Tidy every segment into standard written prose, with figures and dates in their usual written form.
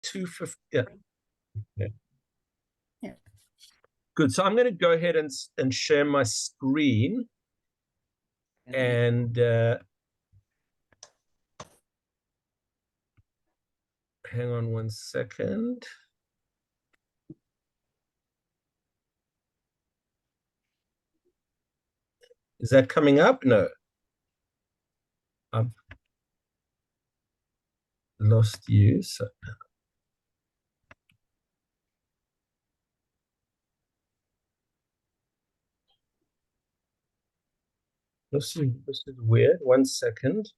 250. Yeah. Yeah. Good. So I'm going to go ahead and share my screen. And hang on one second. Is that coming up? No. I've lost you. So this is weird. One second.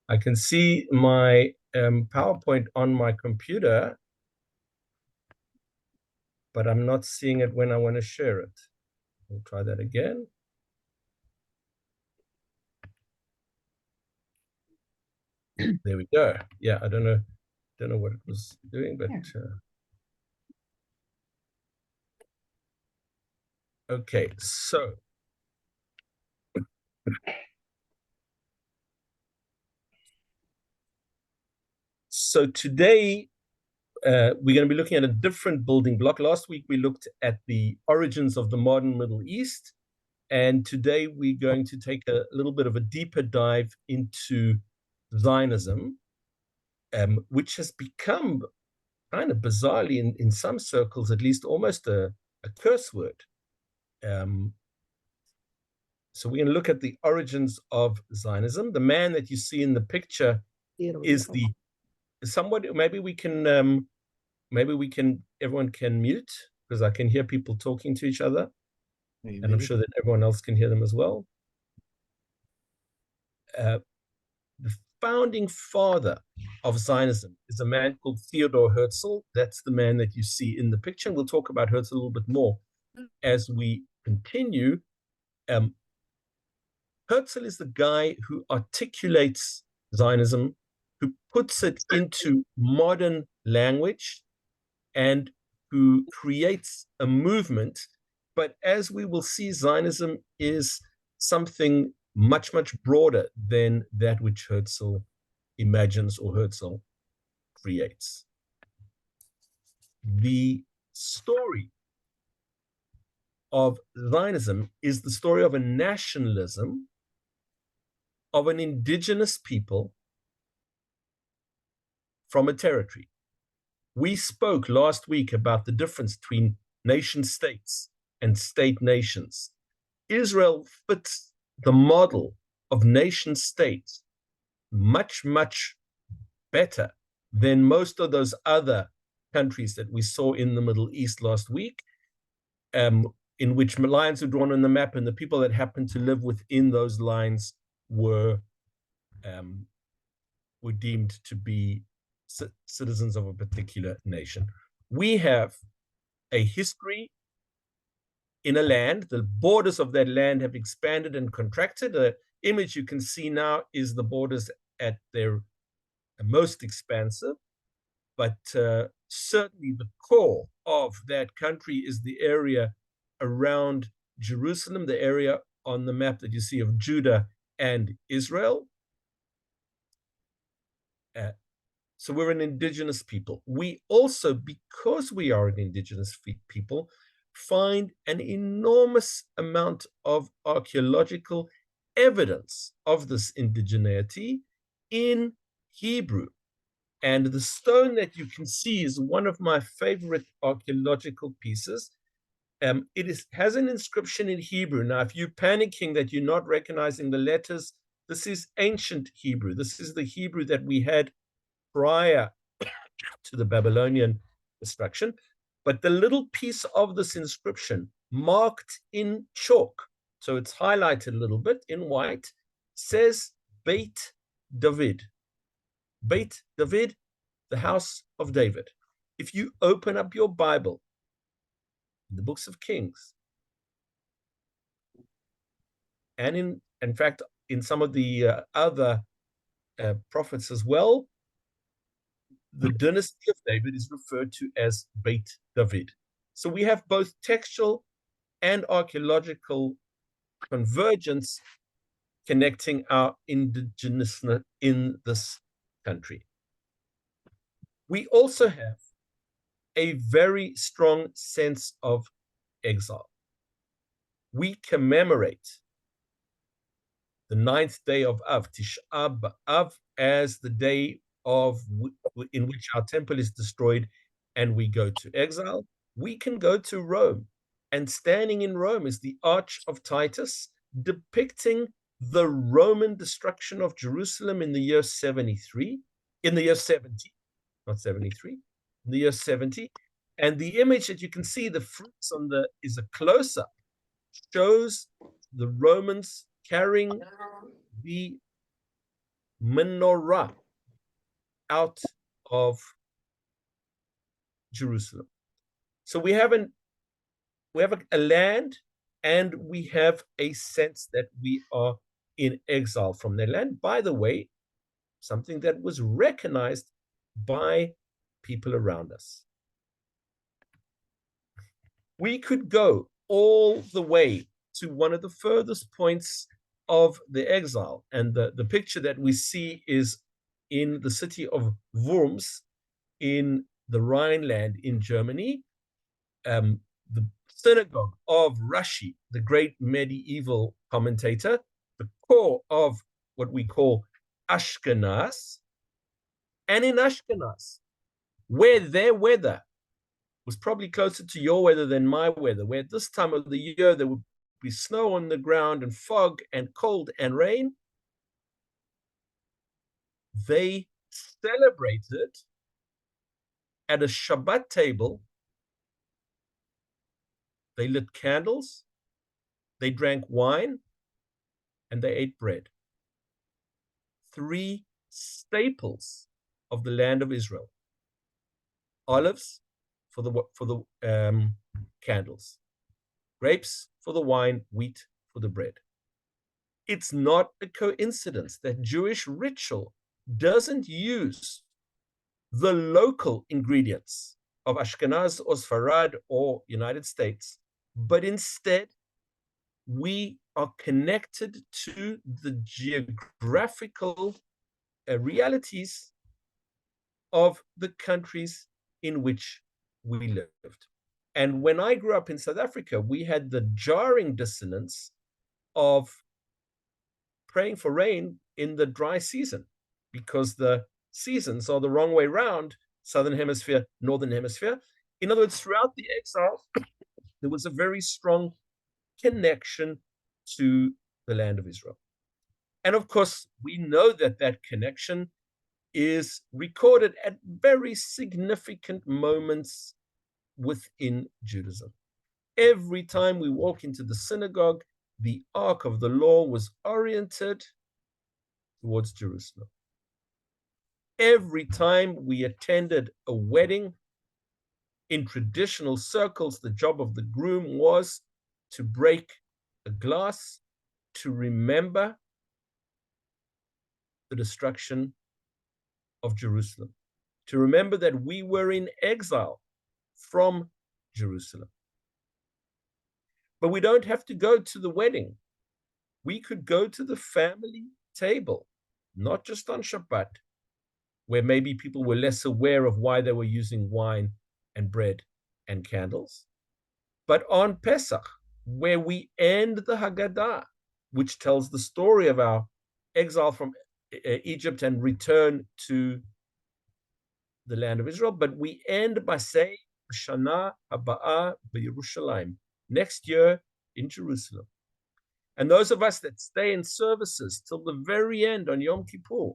I can see my PowerPoint on my computer, but I'm not seeing it when I want to share it. We'll try that again. There we go. Yeah, I don't know what it was doing, but okay. So today we're going to be looking at a different building block. Last week we looked at the origins of the modern Middle East, and today we're going to take a little bit of a deeper dive into Zionism, which has become kind of bizarrely, in some circles at least, almost a curse word. So we're going to look at the origins of Zionism. The man that you see in the picture is maybe we can everyone can mute, because I can hear people talking to each other. Maybe. And I'm sure that everyone else can hear them as well. The founding father of Zionism is a man called Theodor Herzl. That's the man that you see in the picture. And we'll talk about Herzl a little bit more as we continue. Herzl is the guy who articulates Zionism, who puts it into modern language, and who creates a movement. But as we will see, Zionism is something much, much broader than that which Herzl imagines or Herzl creates. The story of Zionism is the story of a nationalism of an indigenous people from a territory. We spoke last week about the difference between nation states and state nations. Israel fits the model of nation states much, much better than most of those other countries that we saw in the Middle East last week, in which lines were drawn on the map, and the people that happened to live within those lines were deemed to be citizens of a particular nation. We have a history in a land. The borders of that land have expanded and contracted. The image you can see now is the borders at their most expansive, but certainly the core of that country is the area around Jerusalem, the area on the map that you see of Judah and Israel. So we're an indigenous people. We also, because we are an indigenous people, find an enormous amount of archaeological evidence of this indigeneity in Hebrew. And the stone that you can see is one of my favorite archaeological pieces. It has an inscription in Hebrew. Now, if you're panicking that you're not recognizing the letters, this is ancient Hebrew. This is the Hebrew that we had prior to the Babylonian destruction. But the little piece of this inscription marked in chalk, so it's highlighted a little bit in white, says Beit David. Beit David, the house of David. If you open up your Bible, in the books of Kings, and in fact, in some of the other prophets as well, the dynasty of David is referred to as Beit David. So we have both textual and archaeological convergence connecting our indigenousness in this country. We also have a very strong sense of exile. We commemorate the 9th day of Av, Tisha B'Av, as the day in which our temple is destroyed and we go to exile. We can go to Rome, and standing in Rome is the Arch of Titus, depicting the Roman destruction of Jerusalem in the year 73, in the year 70, not 73, in the year 70. And the image that you can see, the fruits is a close-up, shows the Romans carrying the menorah out of Jerusalem. So we have a land, and we have a sense that we are in exile from their land. By the way, something that was recognized by people around us. We could go all the way to one of the furthest points of the exile, and the picture that we see is in the city of Worms in the Rhineland in Germany. The synagogue of Rashi, the great medieval commentator, the core of what we call Ashkenaz. And in Ashkenaz, where their weather was probably closer to your weather than my weather, where at this time of the year there would be snow on the ground and fog and cold and rain, they celebrated at a Shabbat table. They lit candles, they drank wine, and they ate bread. 3 staples of the land of Israel: olives for the candles, grapes for the wine, wheat for the bread. It's not a coincidence that Jewish ritual doesn't use the local ingredients of Ashkenaz or Sfarad or United States, but instead we are connected to the geographical realities of the countries in which we lived. And when I grew up in South Africa, we had the jarring dissonance of praying for rain in the dry season, because the seasons are the wrong way round, Southern Hemisphere, Northern Hemisphere. In other words, throughout the exile, there was a very strong connection to the land of Israel. And of course, we know that that connection is recorded at very significant moments within Judaism. Every time we walk into the synagogue, the ark of the law was oriented towards Jerusalem. Every time we attended a wedding, in traditional circles, the job of the groom was to break a glass to remember the destruction of Jerusalem, to remember that we were in exile from Jerusalem. But we don't have to go to the wedding. We could go to the family table, not just on Shabbat, where maybe people were less aware of why they were using wine and bread and candles, but on Pesach, where we end the Haggadah, which tells the story of our exile from Egypt and return to the land of Israel. But we end by saying, Shana Haba'ah B'Yerushalayim, next year in Jerusalem. And those of us that stay in services till the very end on Yom Kippur,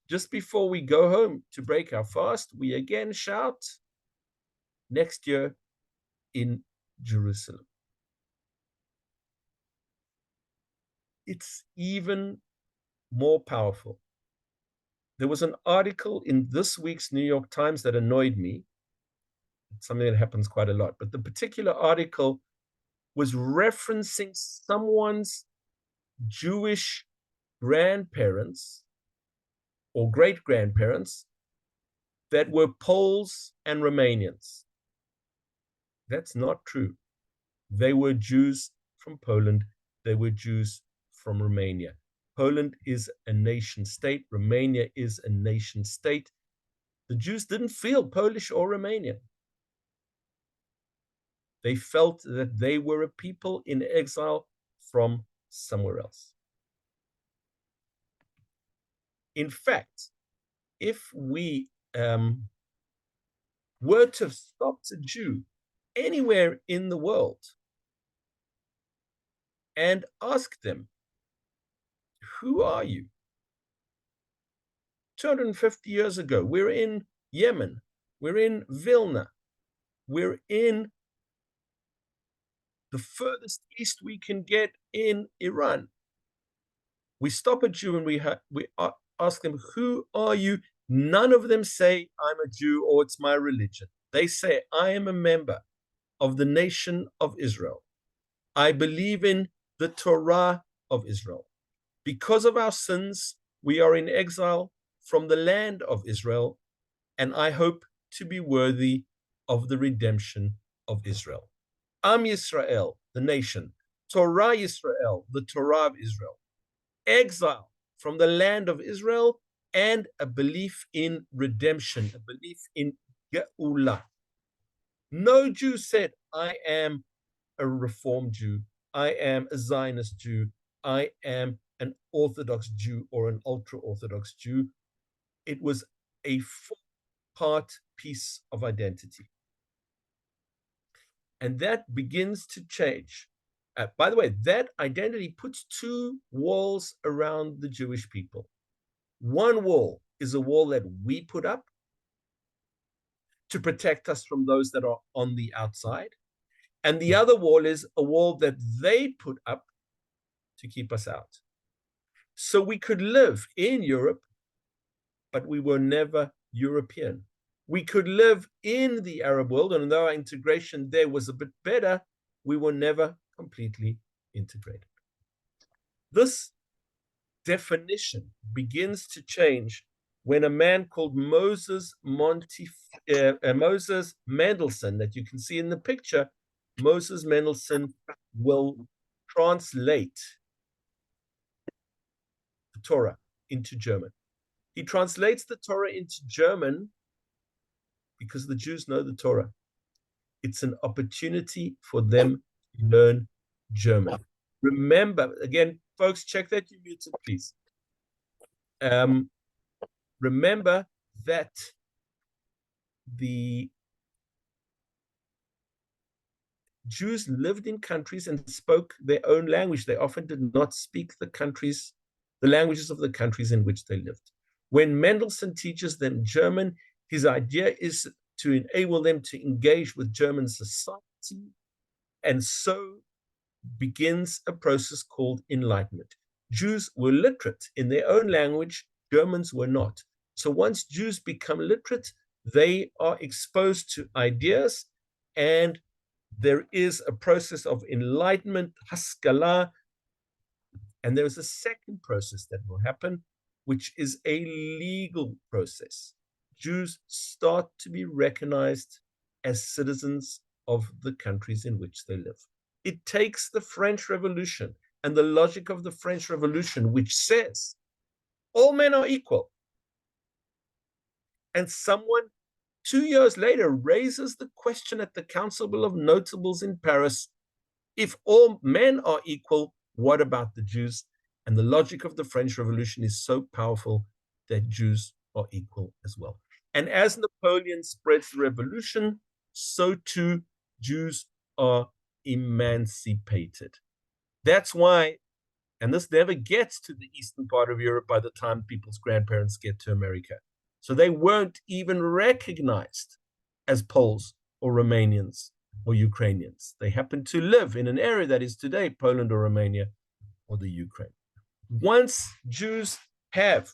just before we go home to break our fast, we again shout, next year in Jerusalem. It's even more powerful. There was an article in this week's New York Times that annoyed me. It's something that happens quite a lot, but the particular article was referencing someone's Jewish grandparents or great-grandparents that were Poles and Romanians. That's not true. They were Jews from Poland. They were Jews from Romania. Poland is a nation state. Romania is a nation state. The Jews didn't feel Polish or Romanian. They felt that they were a people in exile from somewhere else. In fact, if we were to have stopped a Jew anywhere in the world and asked them, who are you? 250 years ago, we're in Yemen, we're in Vilna, we're in the furthest east we can get in Iran. We stop a Jew and we ask them, who are you? None of them say, I'm a Jew or it's my religion. They say, I am a member of the nation of Israel. I believe in the Torah of Israel. Because of our sins, we are in exile from the land of Israel, and I hope to be worthy of the redemption of Israel. Am Yisrael, the nation. Torah Yisrael, the Torah of Israel. Exile from the land of Israel, and a belief in redemption, a belief in Geula. No Jew said, I am a Reformed Jew, I am a Zionist Jew, I am an Orthodox Jew or an ultra-Orthodox Jew. It was a four-part piece of identity. And that begins to change. By the way, that identity puts two walls around the Jewish people. One wall is a wall that we put up to protect us from those that are on the outside. And the other wall is a wall that they put up to keep us out. So we could live in Europe, but we were never European. We could live in the Arab world, and though our integration there was a bit better, we were never completely integrated. This definition begins to change when a man called Moses Mendelssohn, that you can see in the picture, Moses Mendelssohn will translate the Torah into German. He translates the Torah into German because the Jews know the Torah. It's an opportunity for them to learn German. Remember, again, folks, check that you're muted, please. Remember that the Jews lived in countries and spoke their own language. They often did not speak the languages of the countries in which they lived. When Mendelssohn teaches them German, his idea is to enable them to engage with German society, and so begins a process called enlightenment. Jews were literate in their own language, Germans were not. So once Jews become literate, they are exposed to ideas, and there is a process of enlightenment, haskalah, and there is a second process that will happen, which is a legal process. Jews start to be recognized as citizens of the countries in which they live. It takes the French Revolution and the logic of the French Revolution, which says all men are equal, and someone 2 years later raises the question at the Council of Notables in Paris, if all men are equal, what about the Jews? And the logic of the French Revolution is so powerful that Jews are equal as well. And as Napoleon spreads the revolution, so too Jews are emancipated. That's why, and this never gets to the eastern part of Europe by the time people's grandparents get to America. So they weren't even recognized as Poles or Romanians or Ukrainians. They happen to live in an area that is today Poland or Romania or the Ukraine. Once Jews have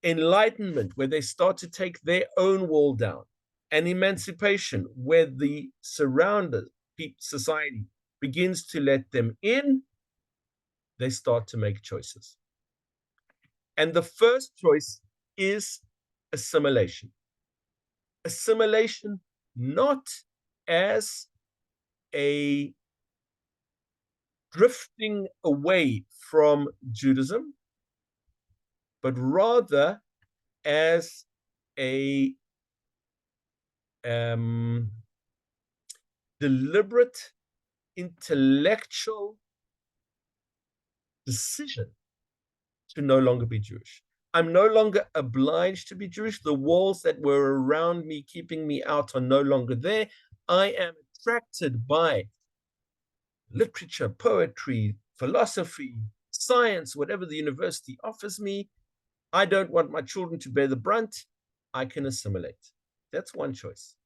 enlightenment, where they start to take their own wall down, and emancipation, where the surrounding society begins to let them in, they start to make choices. And the first choice is assimilation. Assimilation not as a drifting away from Judaism, but rather as a deliberate intellectual decision to no longer be Jewish. I'm no longer obliged to be Jewish. The walls that were around me, keeping me out, are no longer there. I am attracted by literature, poetry, philosophy, science, whatever the university offers me. I don't want my children to bear the brunt. I can assimilate. That's one choice.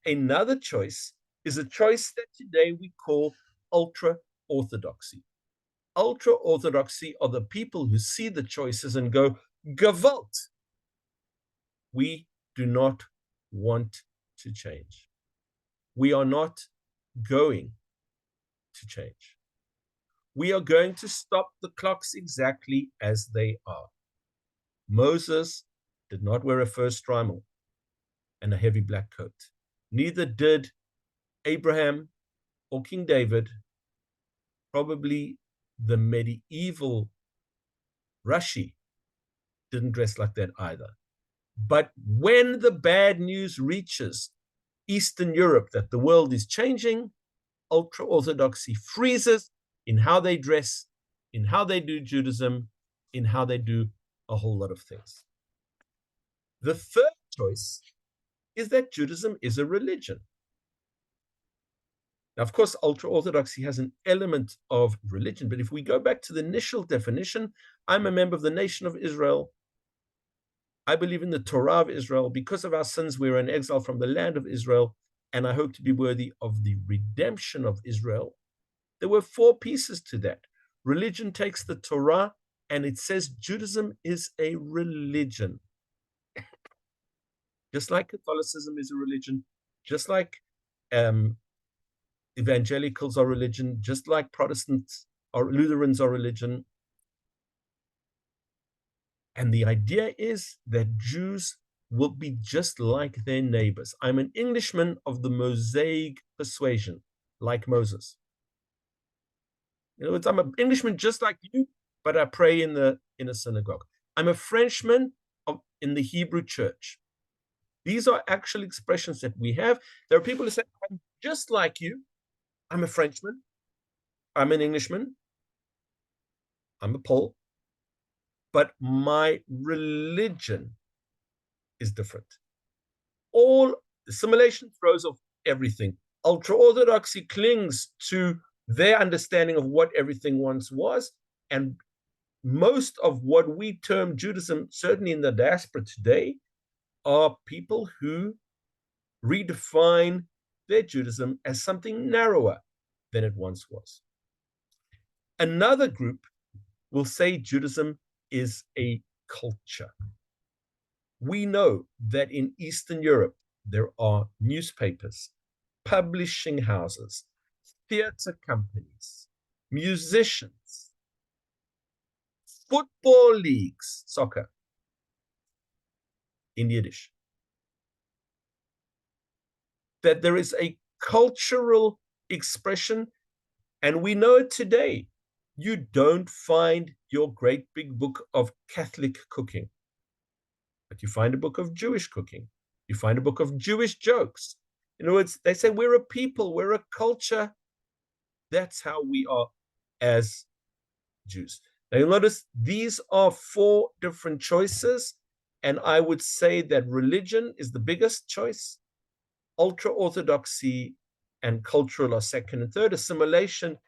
Another choice is a choice that today we call ultra-orthodoxy. Ultra-orthodoxy are the people who see the choices and go, Gewalt. We do not want to change. We are not going to change. We are going to stop the clocks exactly as they are. Moses did not wear a fur shtreimel and a heavy black coat. Neither did Abraham or King David. Probably the medieval Rashi didn't dress like that either. But when the bad news reaches Eastern Europe that the world is changing, ultra-Orthodoxy freezes in how they dress, in how they do Judaism, in how they do a whole lot of things. The third choice is that Judaism is a religion. Now, of course, ultra-Orthodoxy has an element of religion, but if we go back to the initial definition, I'm a member of the nation of Israel. I believe in the Torah of Israel. Because of our sins, we are in exile from the land of Israel, and I hope to be worthy of the redemption of Israel. There were 4 pieces to that. Religion takes the Torah, and it says Judaism is a religion. Just like Catholicism is a religion, just like evangelicals are religion, just like Protestants or Lutherans are religion. And the idea is that Jews will be just like their neighbors. I'm an Englishman of the Mosaic persuasion, like Moses. In other words, I'm an Englishman just like you, but I pray in a synagogue. I'm a Frenchman in the Hebrew church. These are actual expressions that we have. There are people who say, I'm just like you. I'm a Frenchman. I'm an Englishman. I'm a Pole. But my religion is different. All assimilation throws off everything. Ultra-Orthodoxy clings to their understanding of what everything once was, and most of what we term Judaism, certainly in the diaspora today, are people who redefine their Judaism as something narrower than it once was. Another group will say Judaism is a culture. We know that in Eastern Europe, there are newspapers, publishing houses, theater companies, musicians, football leagues, soccer, in Yiddish. That there is a cultural expression, and we know it today. You don't find your great big book of Catholic cooking, but you find a book of Jewish cooking. You find a book of Jewish jokes. In other words, they say we're a people, we're a culture. That's how we are as Jews. Now you'll notice these are 4 different choices, and I would say that religion is the biggest choice. Ultra-Orthodoxy and cultural are second, and third. Assimilation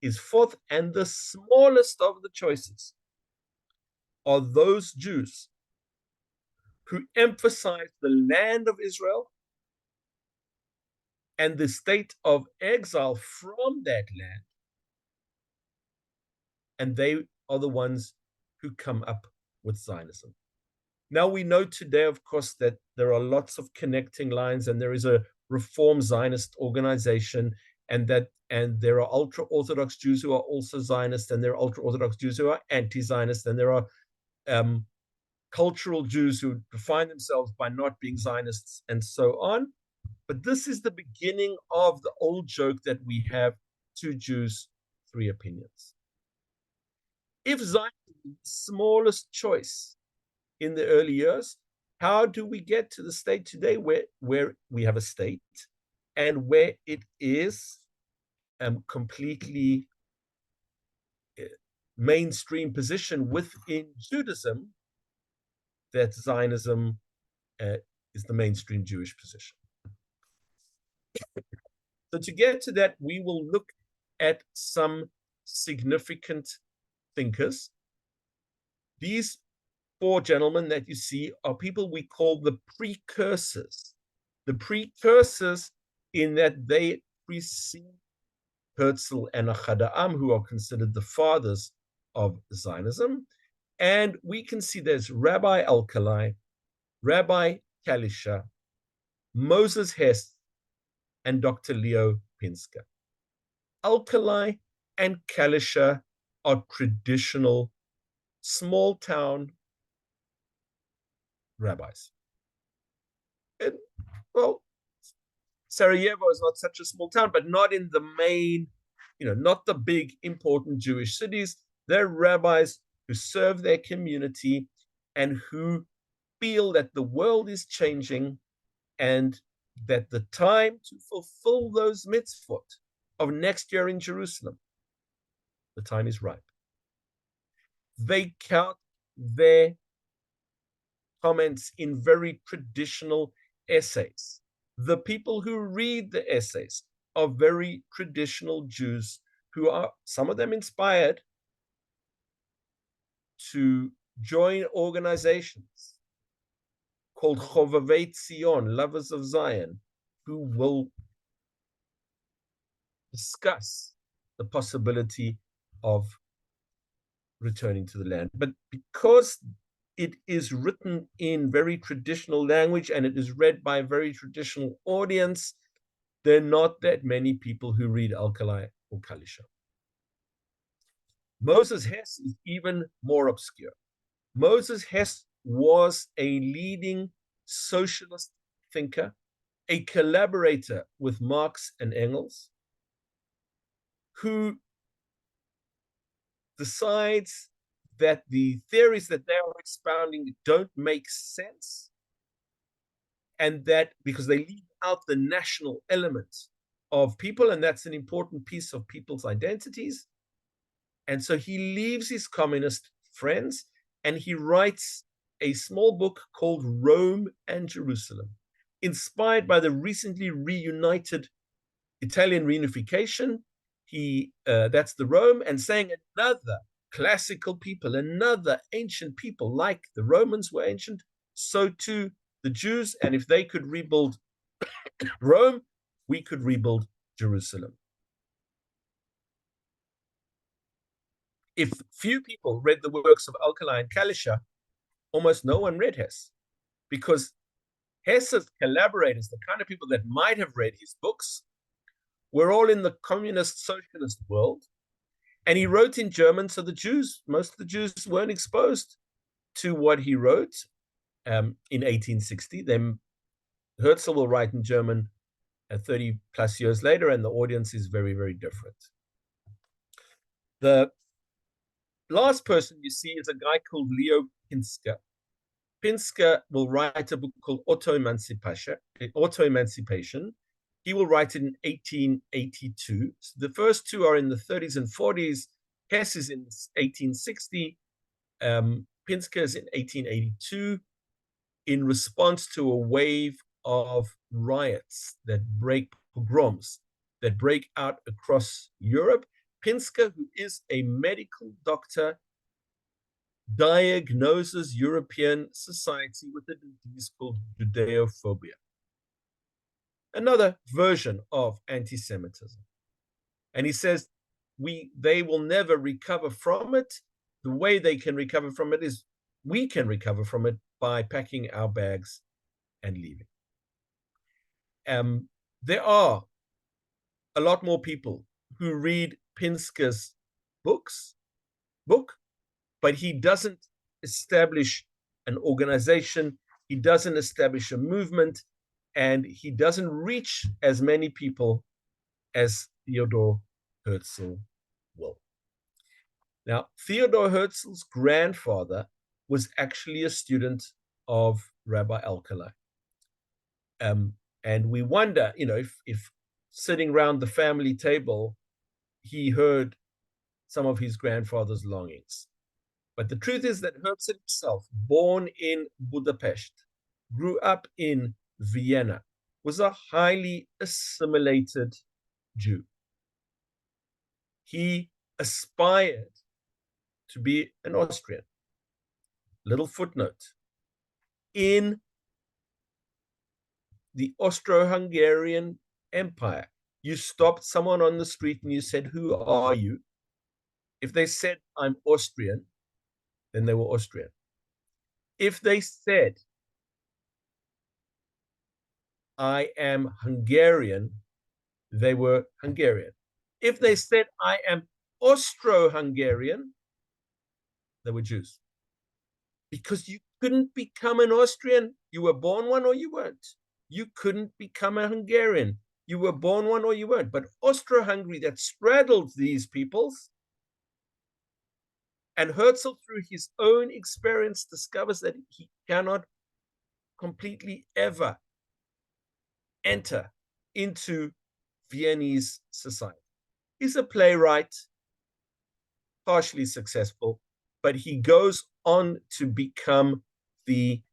is fourth, and the smallest of the choices are those Jews who emphasize the land of Israel and the state of exile from that land, and they are the ones who come up with Zionism. Now we know today, of course, that there are lots of connecting lines, and there is a Reform Zionist organization, and there are ultra-Orthodox Jews who are also Zionist, and there are ultra-Orthodox Jews who are anti-Zionist, and there are cultural Jews who define themselves by not being Zionists, and so on. But this is the beginning of the old joke that we have: 2 Jews, 3 opinions. If Zionism is the smallest choice in the early years, how do we get to the state today where we have a state and where it is completely mainstream position within Judaism that Zionism is the mainstream Jewish position. So to get to that, we will look at some significant thinkers. These four gentlemen that you see are people we call the precursors. The precursors in that they precede Herzl and Ahad Ha'am, who are considered the fathers of Zionism. And we can see there's Rabbi Alkali, Rabbi Kalischer, Moses Hess, and Dr. Leo Pinsker. Alkali and Kalischer are traditional small town rabbis. And, well, Sarajevo is not such a small town, but not in the main, not the big important Jewish cities. They're rabbis who serve their community and who feel that the world is changing and that the time to fulfill those mitzvot of next year in Jerusalem, the time is ripe. They count their comments in very traditional essays. The people who read the essays are very traditional Jews who are, some of them inspired to join organizations called Chovavei Tzion, Lovers of Zion, who will discuss the possibility of returning to the land. But because it is written in very traditional language and it is read by a very traditional audience, there are not that many people who read Alkali or Kalischer. Moses Hess is even more obscure. Moses Hess was a leading socialist thinker, a collaborator with Marx and Engels, who decides that the theories that they are expounding don't make sense, and that because they leave out the national element of people, and that's an important piece of people's identities. And so he leaves his communist friends and he writes a small book called Rome and Jerusalem, inspired by the recently reunited Italian reunification. That's the Rome, and saying another classical people, another ancient people, like the Romans were ancient, so too the Jews, and if they could rebuild Rome, we could rebuild Jerusalem. If few people read the works of Alkali and Kalischer, almost no one read Hess, because Hess's collaborators, the kind of people that might have read his books, were all in the communist socialist world. And he wrote in German, so most of the Jews weren't exposed to what he wrote in 1860. Then Herzl will write in German 30 plus years later, and the audience is very, very different. The last person you see is a guy called Leo Pinsker. Pinsker will write a book called Auto-Emancipation. He will write it in 1882. So the first two are in the 30s and 40s. Hess is in 1860. Pinsker is in 1882 in response to a wave of riots pogroms that break out across Europe. Pinsker, who is a medical doctor, diagnoses European society with a disease called Judeophobia, another version of anti-Semitism. And he says they will never recover from it. The way they can recover from it is we can recover from it by packing our bags and leaving. There are a lot more people who read Pinsker's book, but he doesn't establish an organization, he doesn't establish a movement, and he doesn't reach as many people as Theodor Herzl will. Now, Theodor Herzl's grandfather was actually a student of Rabbi Alkali. And we wonder, if sitting around the family table, he heard some of his grandfather's longings. But the truth is that Herzl himself, born in Budapest, grew up in Vienna, was a highly assimilated Jew. He aspired to be an Austrian. Little footnote. In the Austro-Hungarian Empire, you stopped someone on the street and you said, "Who are you?" If they said, "I'm Austrian," then they were Austrian. If they said, "I am Hungarian," they were Hungarian. If they said, "I am Austro-Hungarian," they were Jews. Because you couldn't become an Austrian. You were born one or you weren't. You couldn't become a Hungarian. You were born one or you weren't. But Austro-Hungary, that straddled these peoples, and Herzl, through his own experience, discovers that he cannot completely ever enter into Viennese society. He's a playwright, partially successful, but he goes on to become the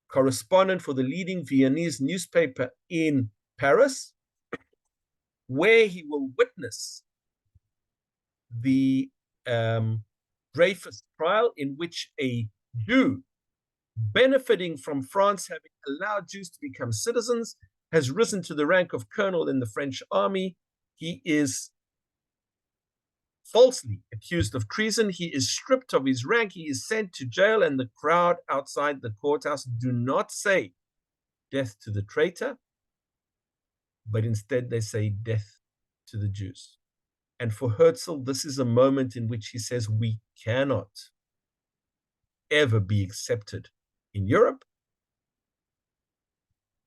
correspondent for the leading Viennese newspaper in Paris, where he will witness the Dreyfus trial, in which a Jew, benefiting from France having allowed Jews to become citizens, has risen to the rank of colonel in the French army. He is falsely accused of treason. He is stripped of his rank. He is sent to jail, and the crowd outside the courthouse do not say "death to the traitor," but instead they say "death to the Jews." And for Herzl, this is a moment in which he says, we cannot ever be accepted in Europe,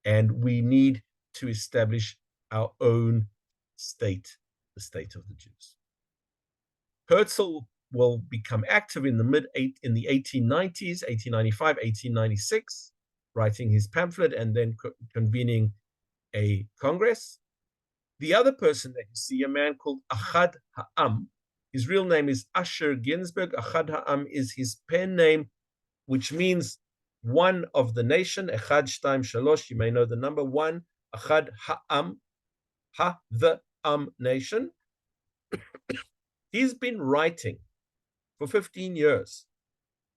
and we need to establish our own state, the state of the Jews. Herzl will become active in the 1890s, 1895, 1896, writing his pamphlet and then convening a congress. The other person that you see, a man called Ahad Ha'am, his real name is Asher Ginsberg. Ahad Ha'am is his pen name, which means one of the nation. Echad Shtaim Shalosh, you may know the number one. Ahad Ha'am, the nation. He's been writing for 15 years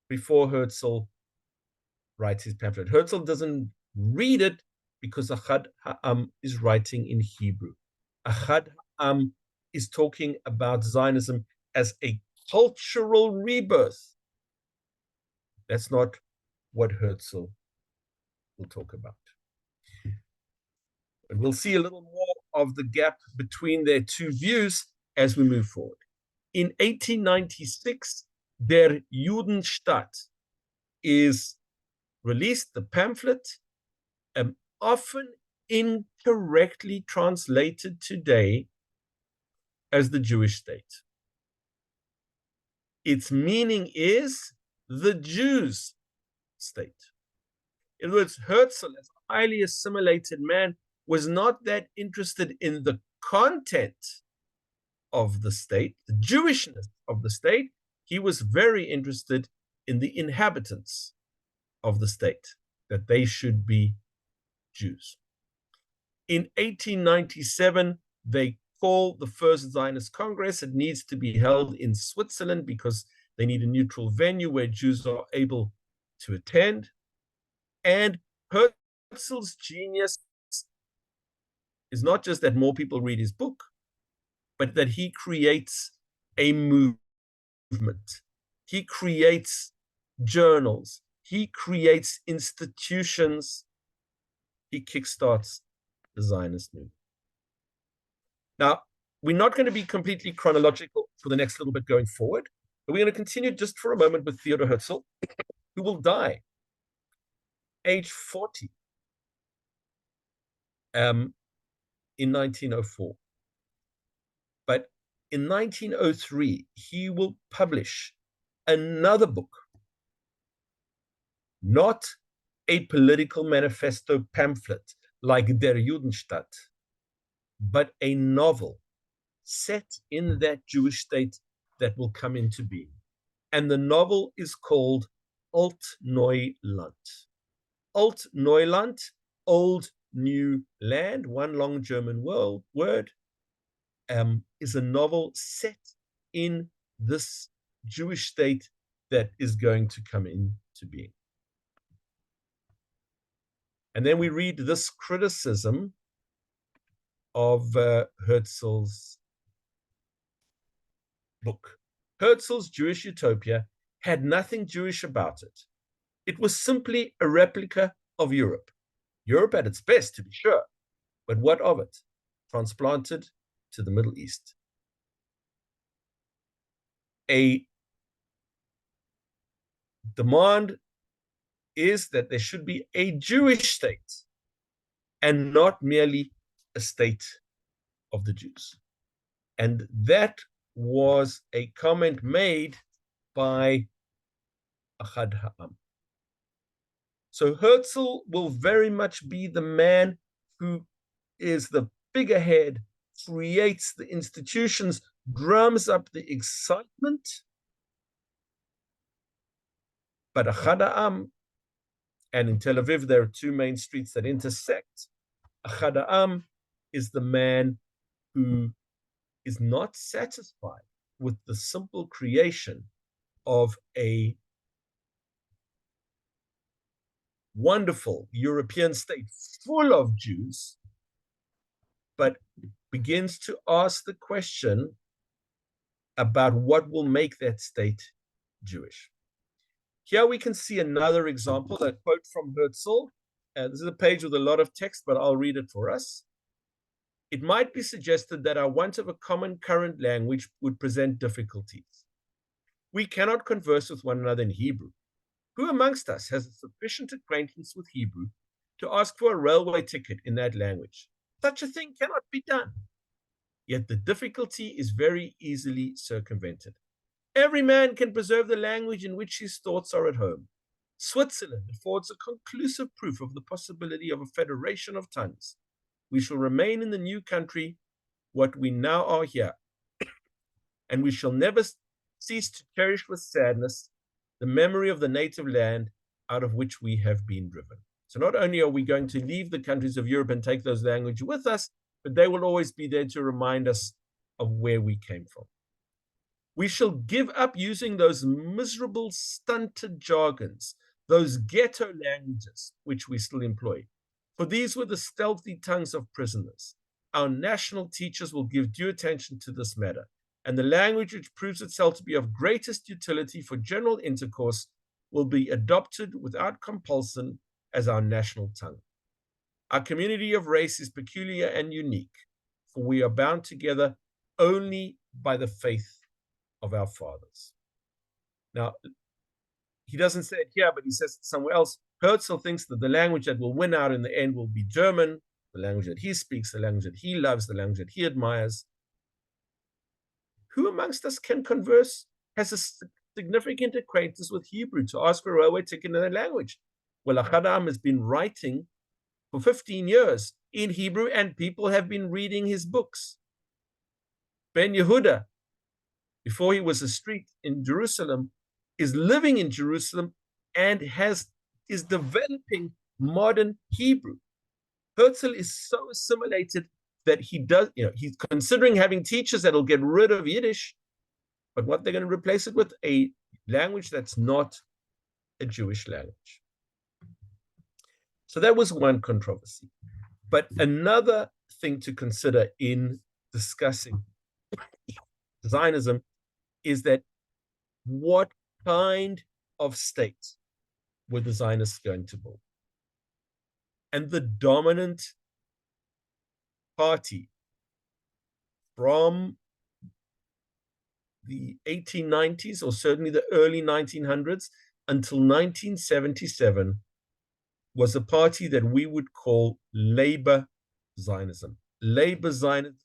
before Herzl writes his pamphlet. Herzl doesn't read it because Ahad Ha'am is writing in Hebrew. Ahad Ha'am is talking about Zionism as a cultural rebirth. That's not what Herzl will talk about. But we'll see a little more of the gap between their two views as we move forward. In 1896, Der Judenstaat is released, the pamphlet, often incorrectly translated today as the Jewish state. Its meaning is the Jews' state. In other words, Herzl, as a highly assimilated man, was not that interested in the content of the state, the Jewishness of the state. He was very interested in the inhabitants of the state, that they should be Jews. In 1897, they call the first Zionist Congress. It needs to be held in Switzerland because they need a neutral venue where Jews are able to attend. And Herzl's genius is not just that more people read his book, but that he creates a movement. He creates journals. He creates institutions. He kickstarts the Zionist movement. Now, we're not going to be completely chronological for the next little bit going forward, but we're going to continue just for a moment with Theodor Herzl, who will die age 40 in 1904. But in 1903, he will publish another book, not a political manifesto pamphlet like Der Judenstaat, but a novel set in that Jewish state that will come into being. And the novel is called Alt-Neuland. Alt-Neuland, old new land, one long German word, is a novel set in this Jewish state that is going to come into being. And then we read this criticism of Herzl's book. Herzl's Jewish utopia had nothing Jewish about it. It was simply a replica of Europe. Europe at its best, to be sure, but what of it? Transplanted to the Middle East. A demand is that there should be a Jewish state and not merely a state of the Jews. And that was a comment made by Ahad Ha'am. So Herzl will very much be the man who is the figurehead, creates the institutions, drums up the excitement. But Ahad Ha'am, and in Tel Aviv, there are two main streets that intersect. Ahad Ha'am is the man who is not satisfied with the simple creation of a wonderful European state full of Jews, but begins to ask the question about what will make that state Jewish. Here we can see another example, a quote from Herzl. This is a page with a lot of text, but I'll read it for us. It might be suggested that our want of a common current language would present difficulties. We cannot converse with one another in Hebrew. Who amongst us has a sufficient acquaintance with Hebrew to ask for a railway ticket in that language? Such a thing cannot be done. Yet the difficulty is very easily circumvented. Every man can preserve the language in which his thoughts are at home. Switzerland affords a conclusive proof of the possibility of a federation of tongues. We shall remain in the new country what we now are here, and we shall never cease to cherish with sadness the memory of the native land out of which we have been driven. So not only are we going to leave the countries of Europe and take those languages with us, but they will always be there to remind us of where we came from. We shall give up using those miserable, stunted jargons, those ghetto languages which we still employ. For these were the stealthy tongues of prisoners. Our national teachers will give due attention to this matter, and the language which proves itself to be of greatest utility for general intercourse will be adopted without compulsion as our national tongue. Our community of race is peculiar and unique, for we are bound together only by the faith of our fathers. Now, he doesn't say it here, but he says it somewhere else. Herzl thinks that the language that will win out in the end will be German, the language that he speaks, the language that he loves, the language that he admires. Who amongst us can converse, has a significant acquaintance with Hebrew to ask for a railway ticket in that language? Well, Ahad Ha'am has been writing for 15 years in Hebrew, and people have been reading his books. Ben Yehuda, before he was a street in Jerusalem, is living in Jerusalem and is developing modern Hebrew. Herzl is so assimilated that he's considering having teachers that'll get rid of Yiddish, but what they're going to replace it with, a language that's not a Jewish language. So that was one controversy. But another thing to consider in discussing Zionism is that what kind of state were the Zionists going to build? And the dominant party from the 1890s, or certainly the early 1900s, until 1977, was a party that we would call labor Zionism. Labor Zionism,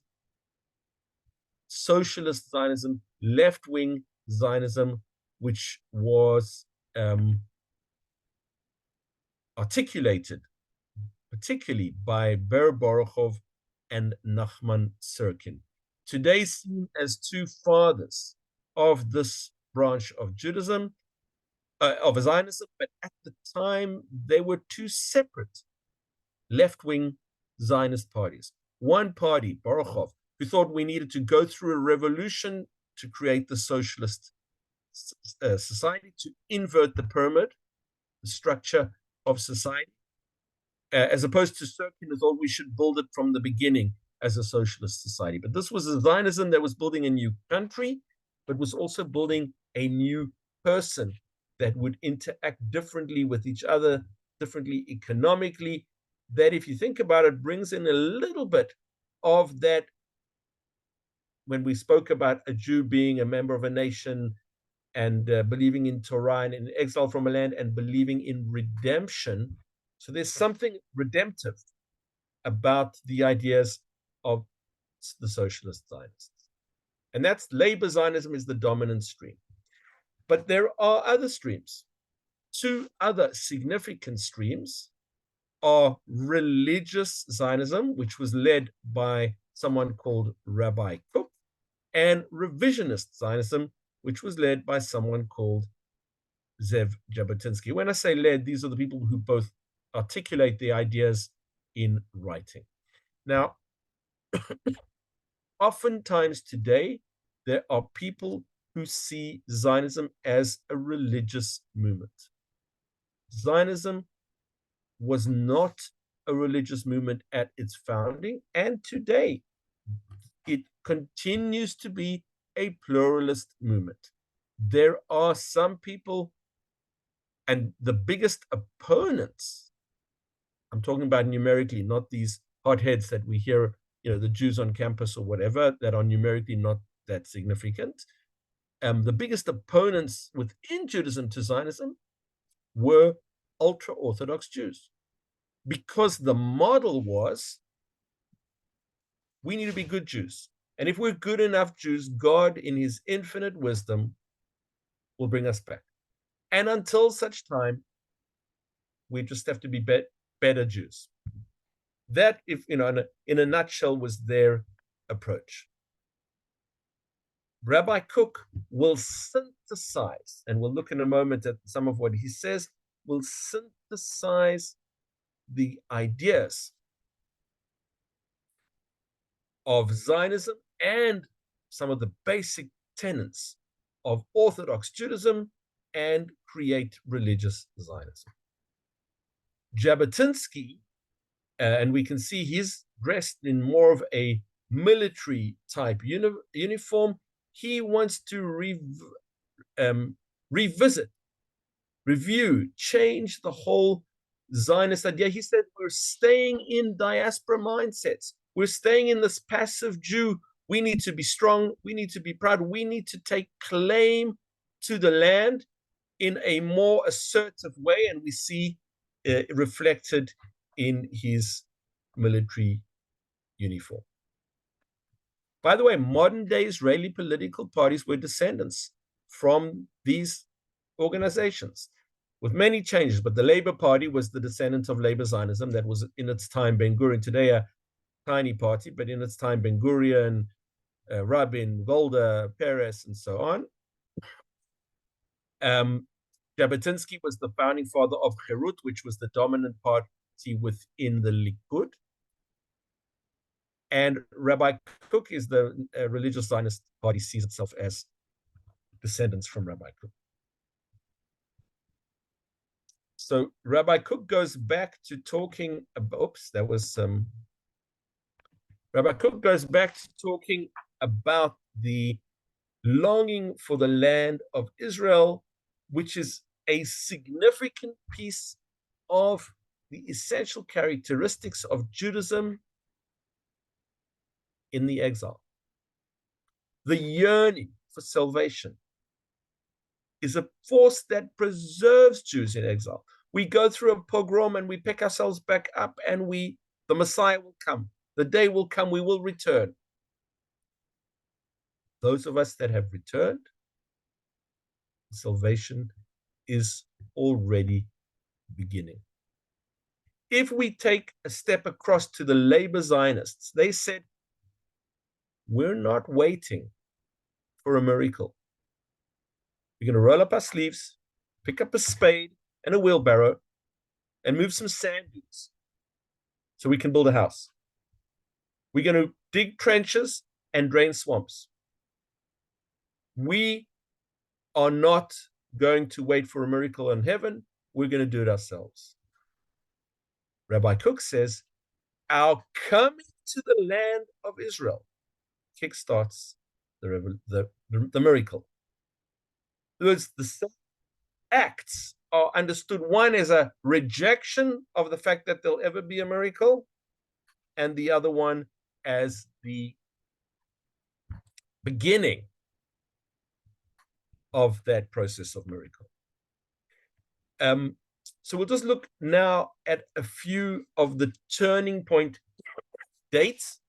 socialist Zionism, left-wing Zionism, which was articulated particularly by Ber Borochov and Nachman Sirkin, today seen as two fathers of this branch of Judaism, of Zionism, but at the time they were two separate left-wing Zionist parties. One party, Borochov, who thought we needed to go through a revolution to create the socialist society, to invert the pyramid, the structure of society, as opposed to Sirkin, who thought we should build it from the beginning as a socialist society. But this was a Zionism that was building a new country, but was also building a new person that would interact differently with each other, differently economically. That, if you think about it, brings in a little bit of that when we spoke about a Jew being a member of a nation and believing in Torah and in exile from a land and believing in redemption. So there's something redemptive about the ideas of the socialist Zionists. And that's labor Zionism is the dominant stream. But there are other streams. Two other significant streams are religious Zionism, which was led by someone called Rabbi Kook, and revisionist Zionism, which was led by someone called Zev Jabotinsky. When I say led, these are the people who both articulate the ideas in writing. Now, oftentimes today, there are people who see Zionism as a religious movement. Zionism was not a religious movement at its founding, and today it continues to be a pluralist movement. There are some people, and the biggest opponents, I'm talking about numerically, not these hotheads that we hear, the Jews on campus or whatever, that are numerically not that significant. The biggest opponents within Judaism to Zionism were ultra-Orthodox Jews, because the model was, we need to be good Jews. And if we're good enough Jews, God, in his infinite wisdom, will bring us back. And until such time, we just have to be better Jews. That, if in a nutshell, was their approach. Rabbi Kook will synthesize, and we'll look in a moment at some of what he says, will synthesize the ideas of Zionism and some of the basic tenets of Orthodox Judaism and create religious Zionism. Jabotinsky, and we can see he's dressed in more of a military type uniform. He wants to revisit, review, change the whole Zionist idea. He said, we're staying in diaspora mindsets. We're staying in this passive Jew. We need to be strong. We need to be proud. We need to take claim to the land in a more assertive way. And we see reflected in his military uniform. By the way, modern day Israeli political parties were descendants from these organizations, with many changes, but the Labour Party was the descendant of Labour Zionism. That was in its time Ben Gurion, today a tiny party, but in its time Ben Gurion, Rabin, Golda, Peres, and so on. Jabotinsky was the founding father of Cherut, which was the dominant party within the Likud. And Rabbi Kook is the religious Zionist party, sees itself as descendants from Rabbi Kook. So Rabbi Kook goes back to talking about, Rabbi Kook goes back to talking about the longing for the land of Israel, which is a significant piece of the essential characteristics of Judaism in the exile. The yearning for salvation is a force that preserves Jews in exile. We go through a pogrom and we pick ourselves back up, and the Messiah will come. The day will come, we will return. Those of us that have returned, salvation is already beginning. If we take a step across to the labor Zionists, they said, we're not waiting for a miracle. We're going to roll up our sleeves, pick up a spade and a wheelbarrow, and move some sand dunes so we can build a house. We're going to dig trenches and drain swamps. We are not going to wait for a miracle in heaven. We're going to do it ourselves. Rabbi Cook says, our coming to the land of Israel kickstarts the miracle. In other words, the acts are understood, one as a rejection of the fact that there'll ever be a miracle, and the other one as the beginning of that process of miracle. So we'll just look now at a few of the turning point dates,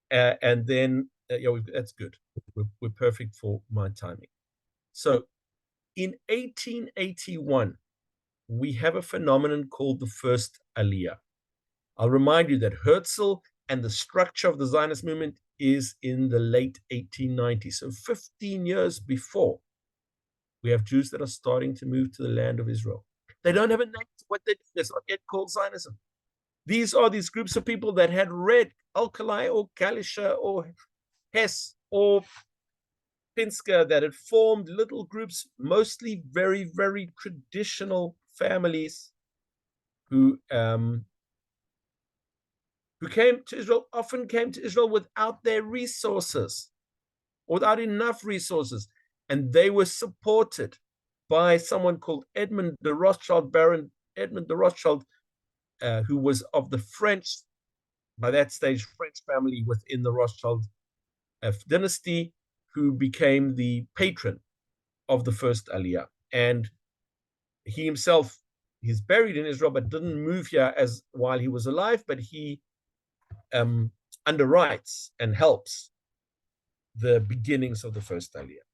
and then that's good. We're perfect for my timing. So in 1881, we have a phenomenon called the First Aliyah. I'll remind you that Herzl and the structure of the Zionist movement is in the late 1890s. So 15 years before, we have Jews that are starting to move to the land of Israel. They don't have a name to what they do. It's not yet called Zionism. These are these groups of people that had read Alkali or Kalischer or Hess or Pinsker, that had formed little groups, mostly very, very traditional families who came to Israel, often came to Israel without their resources, without enough resources. And they were supported by someone called Edmund de Rothschild, Baron Edmund de Rothschild, who was of the French, by that stage, French family within the Rothschild dynasty, who became the patron of the First Aliyah. And he himself, he's buried in Israel, but didn't move here as while he was alive, but he underwrites and helps the beginnings of the First Aliyah.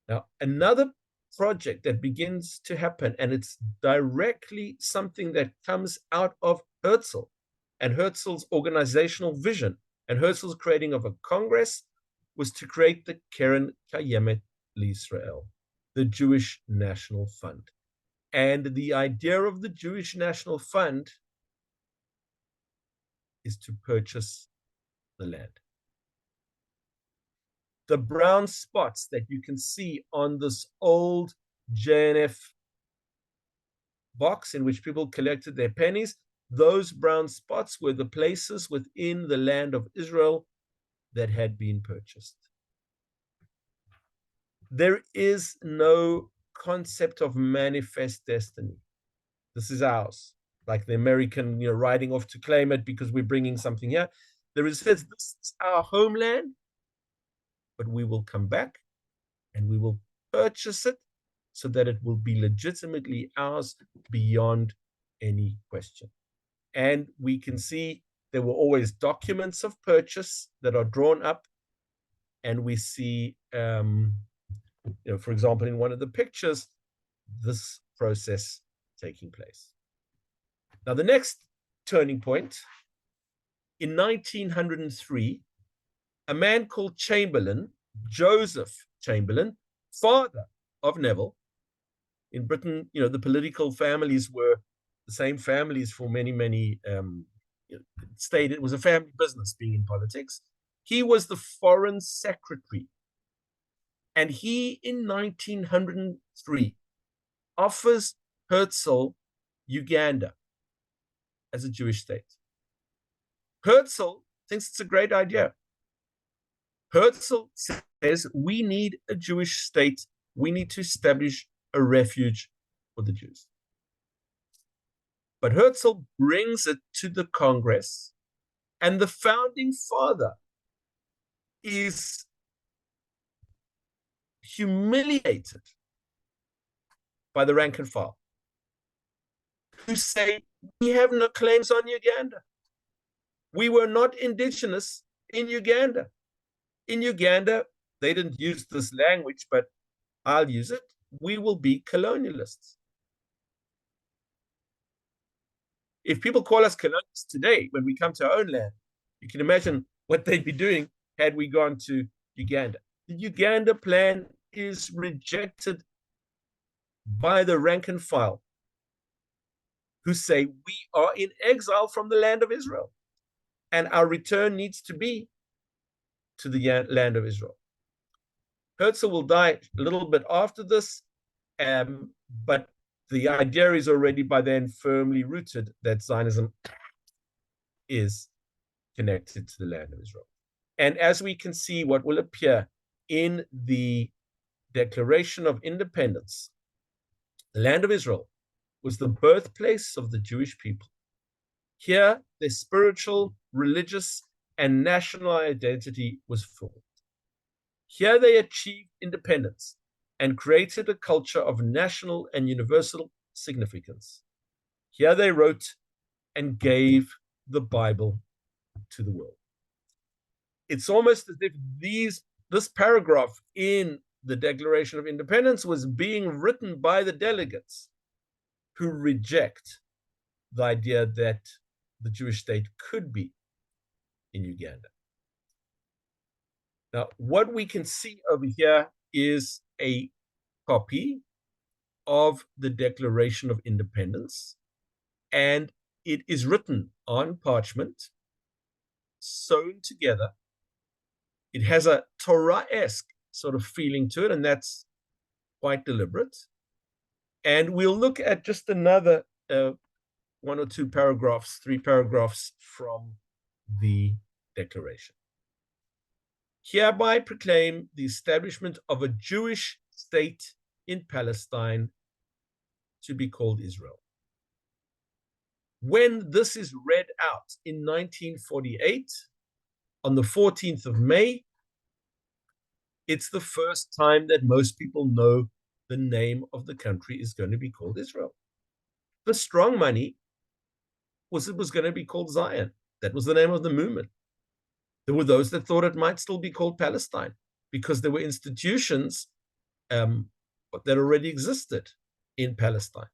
Now, another project that begins to happen, and it's directly something that comes out of Herzl and Herzl's organizational vision and Herzl's creating of a Congress, was to create the Keren Kayemet L'Israel, the Jewish National Fund. And the idea of the Jewish National Fund is to purchase the land. The brown spots that you can see on this old JNF box in which people collected their pennies, those brown spots were the places within the land of Israel that had been purchased. There is no concept of manifest destiny. This is ours, like the American, riding off to claim it because we're bringing something here. There is, this is our homeland, but we will come back and we will purchase it so that it will be legitimately ours beyond any question. And we can see there were always documents of purchase that are drawn up, and we see, for example, in one of the pictures, this process taking place. Now, the next turning point, in 1903, a man called Chamberlain, Joseph Chamberlain, father of Neville. In Britain, the political families were the same families for many, many stayed. It was a family business being in politics. He was the foreign secretary. And he, in 1903, offers Herzl Uganda as a Jewish state. Herzl thinks it's a great idea. Herzl says, we need a Jewish state. We need to establish a refuge for the Jews. But Herzl brings it to the Congress, and the founding father is humiliated by the rank and file, who say, we have no claims on Uganda. We were not indigenous in Uganda. In Uganda, they didn't use this language, but I'll use it. We will be colonialists. If people call us colonialists today, when we come to our own land, you can imagine what they'd be doing had we gone to Uganda. The Uganda plan is rejected by the rank and file, who say we are in exile from the land of Israel, and our return needs to be to the land of Israel. Herzl will die a little bit after this, but the idea is already by then firmly rooted that Zionism is connected to the land of Israel. And as we can see, what will appear in the Declaration of Independence, the land of Israel was the birthplace of the Jewish people. Here, their spiritual, religious, and national identity was formed. Here they achieved independence and created a culture of national and universal significance. Here they wrote and gave the Bible to the world. It's almost as if this paragraph in the Declaration of Independence was being written by the delegates who reject the idea that the Jewish state could be in Uganda. Now, what we can see over here is a copy of the Declaration of Independence, and it is written on parchment, sewn together. It has a Torah-esque sort of feeling to it, and that's quite deliberate. And we'll look at just another one or two paragraphs, 3 paragraphs from the Declaration. Hereby proclaim the establishment of a Jewish state in Palestine to be called Israel. When this is read out in 1948, on the 14th of May, it's the first time that most people know the name of the country is going to be called Israel. The strong money was it was going to be called Zion. That was the name of the movement. There were those that thought it might still be called Palestine because there were institutions that already existed in Palestine.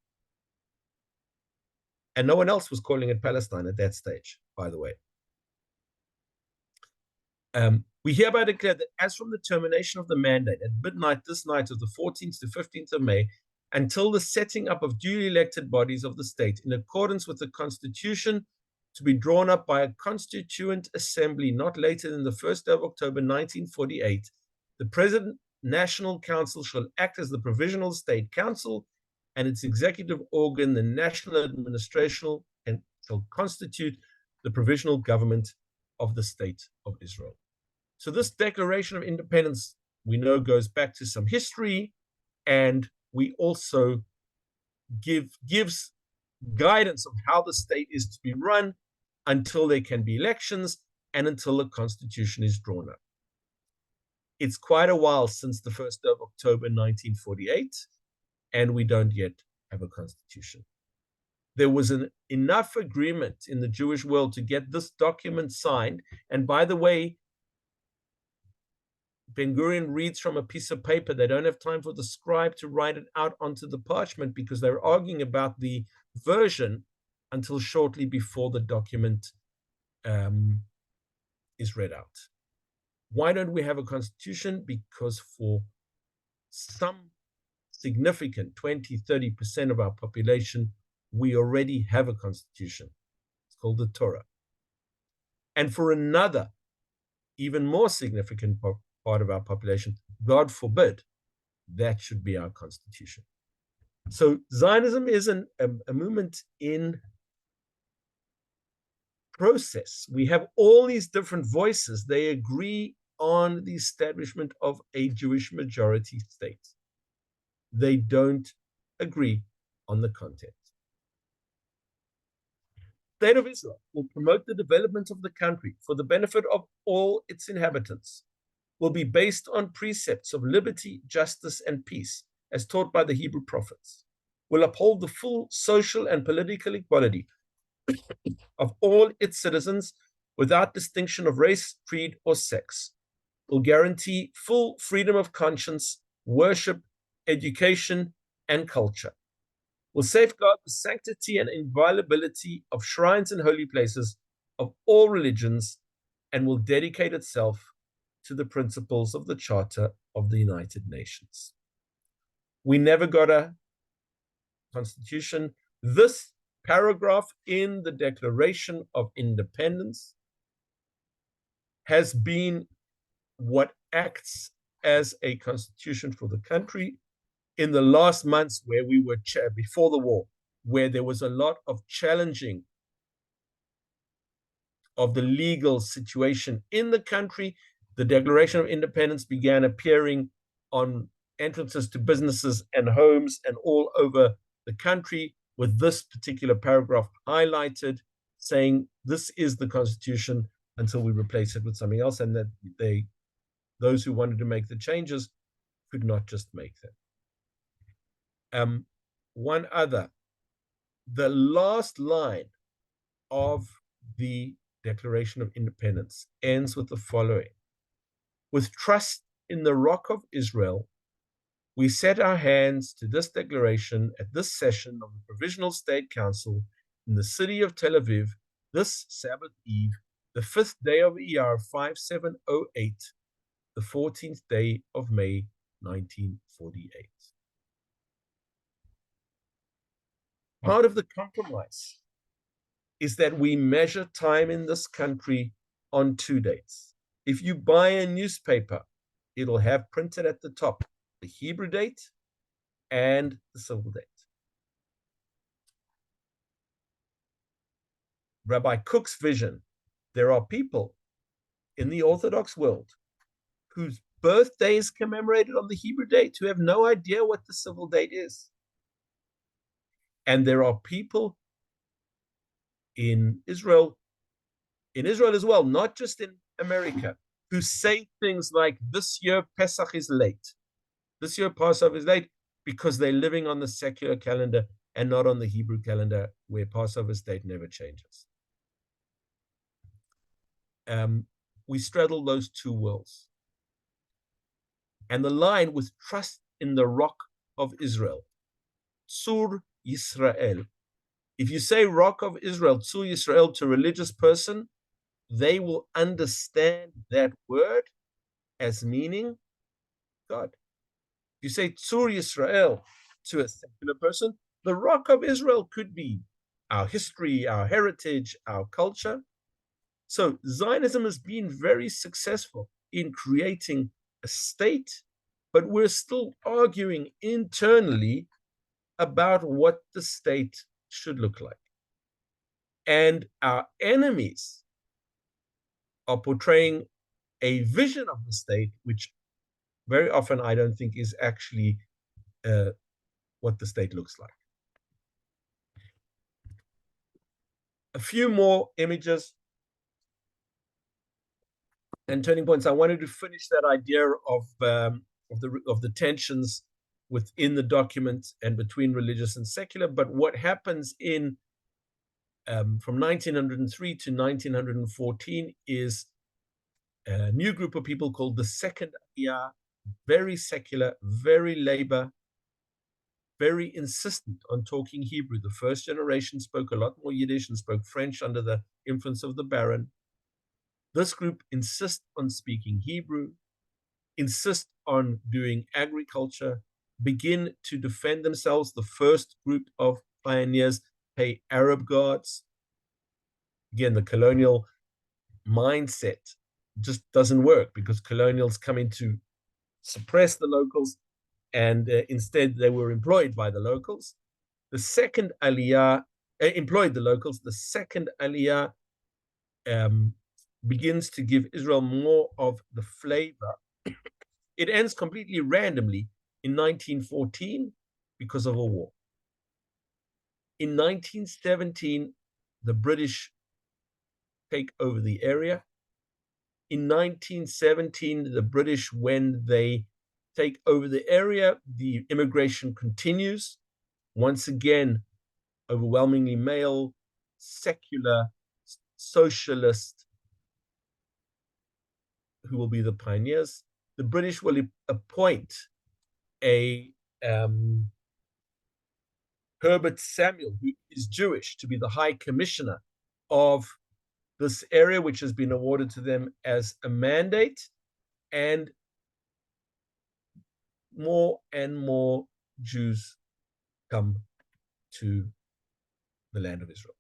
And no one else was calling it Palestine at that stage, by the way. We hereby declare that as from the termination of the mandate at midnight this night of the 14th to 15th of May, until the setting up of duly elected bodies of the state in accordance with the Constitution to be drawn up by a constituent assembly not later than the 1st of October 1948, the President National Council shall act as the Provisional State Council, and its executive organ, the National Administration, and shall constitute the provisional government of the State of Israel. So this Declaration of Independence, we know, goes back to some history, and we also gives guidance of how the state is to be run until there can be elections and until the Constitution is drawn up. It's quite a while since the 1st of October 1948, and we don't yet have a constitution. There was enough agreement in the Jewish world to get this document signed. And by the way, Ben-Gurion reads from a piece of paper. They don't have time for the scribe to write it out onto the parchment because they're arguing about the version until shortly before the document is read out. Why don't we have a constitution? Because for some significant 20-30% of our population, we already have a constitution. It's called the Torah. And for another, even more significant part of our population, God forbid, that should be our constitution. So Zionism is a movement in process. We have all these different voices. They agree on the establishment of a Jewish majority state. They don't agree on the content. The State of Israel will promote the development of the country for the benefit of all its inhabitants, will be based on precepts of liberty, justice, and peace, as taught by the Hebrew prophets, will uphold the full social and political equality of all its citizens without distinction of race, creed, or sex, will guarantee full freedom of conscience, worship, education, and culture, will safeguard the sanctity and inviolability of shrines and holy places of all religions, and will dedicate itself to the principles of the Charter of the United Nations. We never got a constitution. This paragraph in the Declaration of Independence has been what acts as a constitution for the country in the last months, where we were before the war, where there was a lot of challenging of the legal situation in the country. The Declaration of Independence began appearing on entrances to businesses and homes and all over the country, with this particular paragraph highlighted, saying this is the Constitution until we replace it with something else, and that those who wanted to make the changes could not just make them. One other, the last line of the Declaration of Independence ends with the following: with trust in the Rock of Israel, we set our hands to this declaration at this session of the Provisional State Council in the city of Tel Aviv, this Sabbath Eve, the 5th day of ER 5708, the 14th day of May, 1948. Part of the compromise is that we measure time in this country on 2 dates. If you buy a newspaper, it'll have printed at the top the Hebrew date and the civil date. Rabbi Cook's vision: there are people in the Orthodox world whose birthday is commemorated on the Hebrew date who have no idea what the civil date is. And there are people in Israel as well, not just in America, who say things like, this year Pesach is late. This year Passover is late because they're living on the secular calendar and not on the Hebrew calendar, where Passover's date never changes. We straddle those two worlds. And the line with trust in the Rock of Israel, Tzur Yisrael. If you say Rock of Israel, Tzur Yisrael, to a religious person, they will understand that word as meaning God. If you say Tzur Yisrael to a secular person, the Rock of Israel could be our history, our heritage, our culture. So Zionism has been very successful in creating a state, but we're still arguing internally about what the state should look like. And our enemies are portraying a vision of the state, which very often I don't think is actually what the state looks like. A few more images and turning points. I wanted to finish that idea of the tensions within the document and between religious and secular. But what happens in from 1903 to 1914 is a new group of people called the Second Aliyah, very secular, very labor, very insistent on talking Hebrew. The first generation spoke a lot more Yiddish and spoke French under the influence of the Baron. This group insists on speaking Hebrew, insist on doing agriculture, begin to defend themselves. The first group of pioneers pay Arab guards. Again, the colonial mindset just doesn't work because colonials come in to suppress the locals, and instead they were employed by the locals. The second Aliyah employed the locals. The second Aliyah begins to give Israel more of the flavor. It ends completely randomly in 1914 because of a war. In 1917, the British take over the area. In 1917, the British, when they take over the area, the immigration continues. Once again, overwhelmingly male, secular, socialist, who will be the pioneers. The British will appoint a Herbert Samuel, who is Jewish, to be the high commissioner of this area, which has been awarded to them as a mandate, and more Jews come to the land of Israel.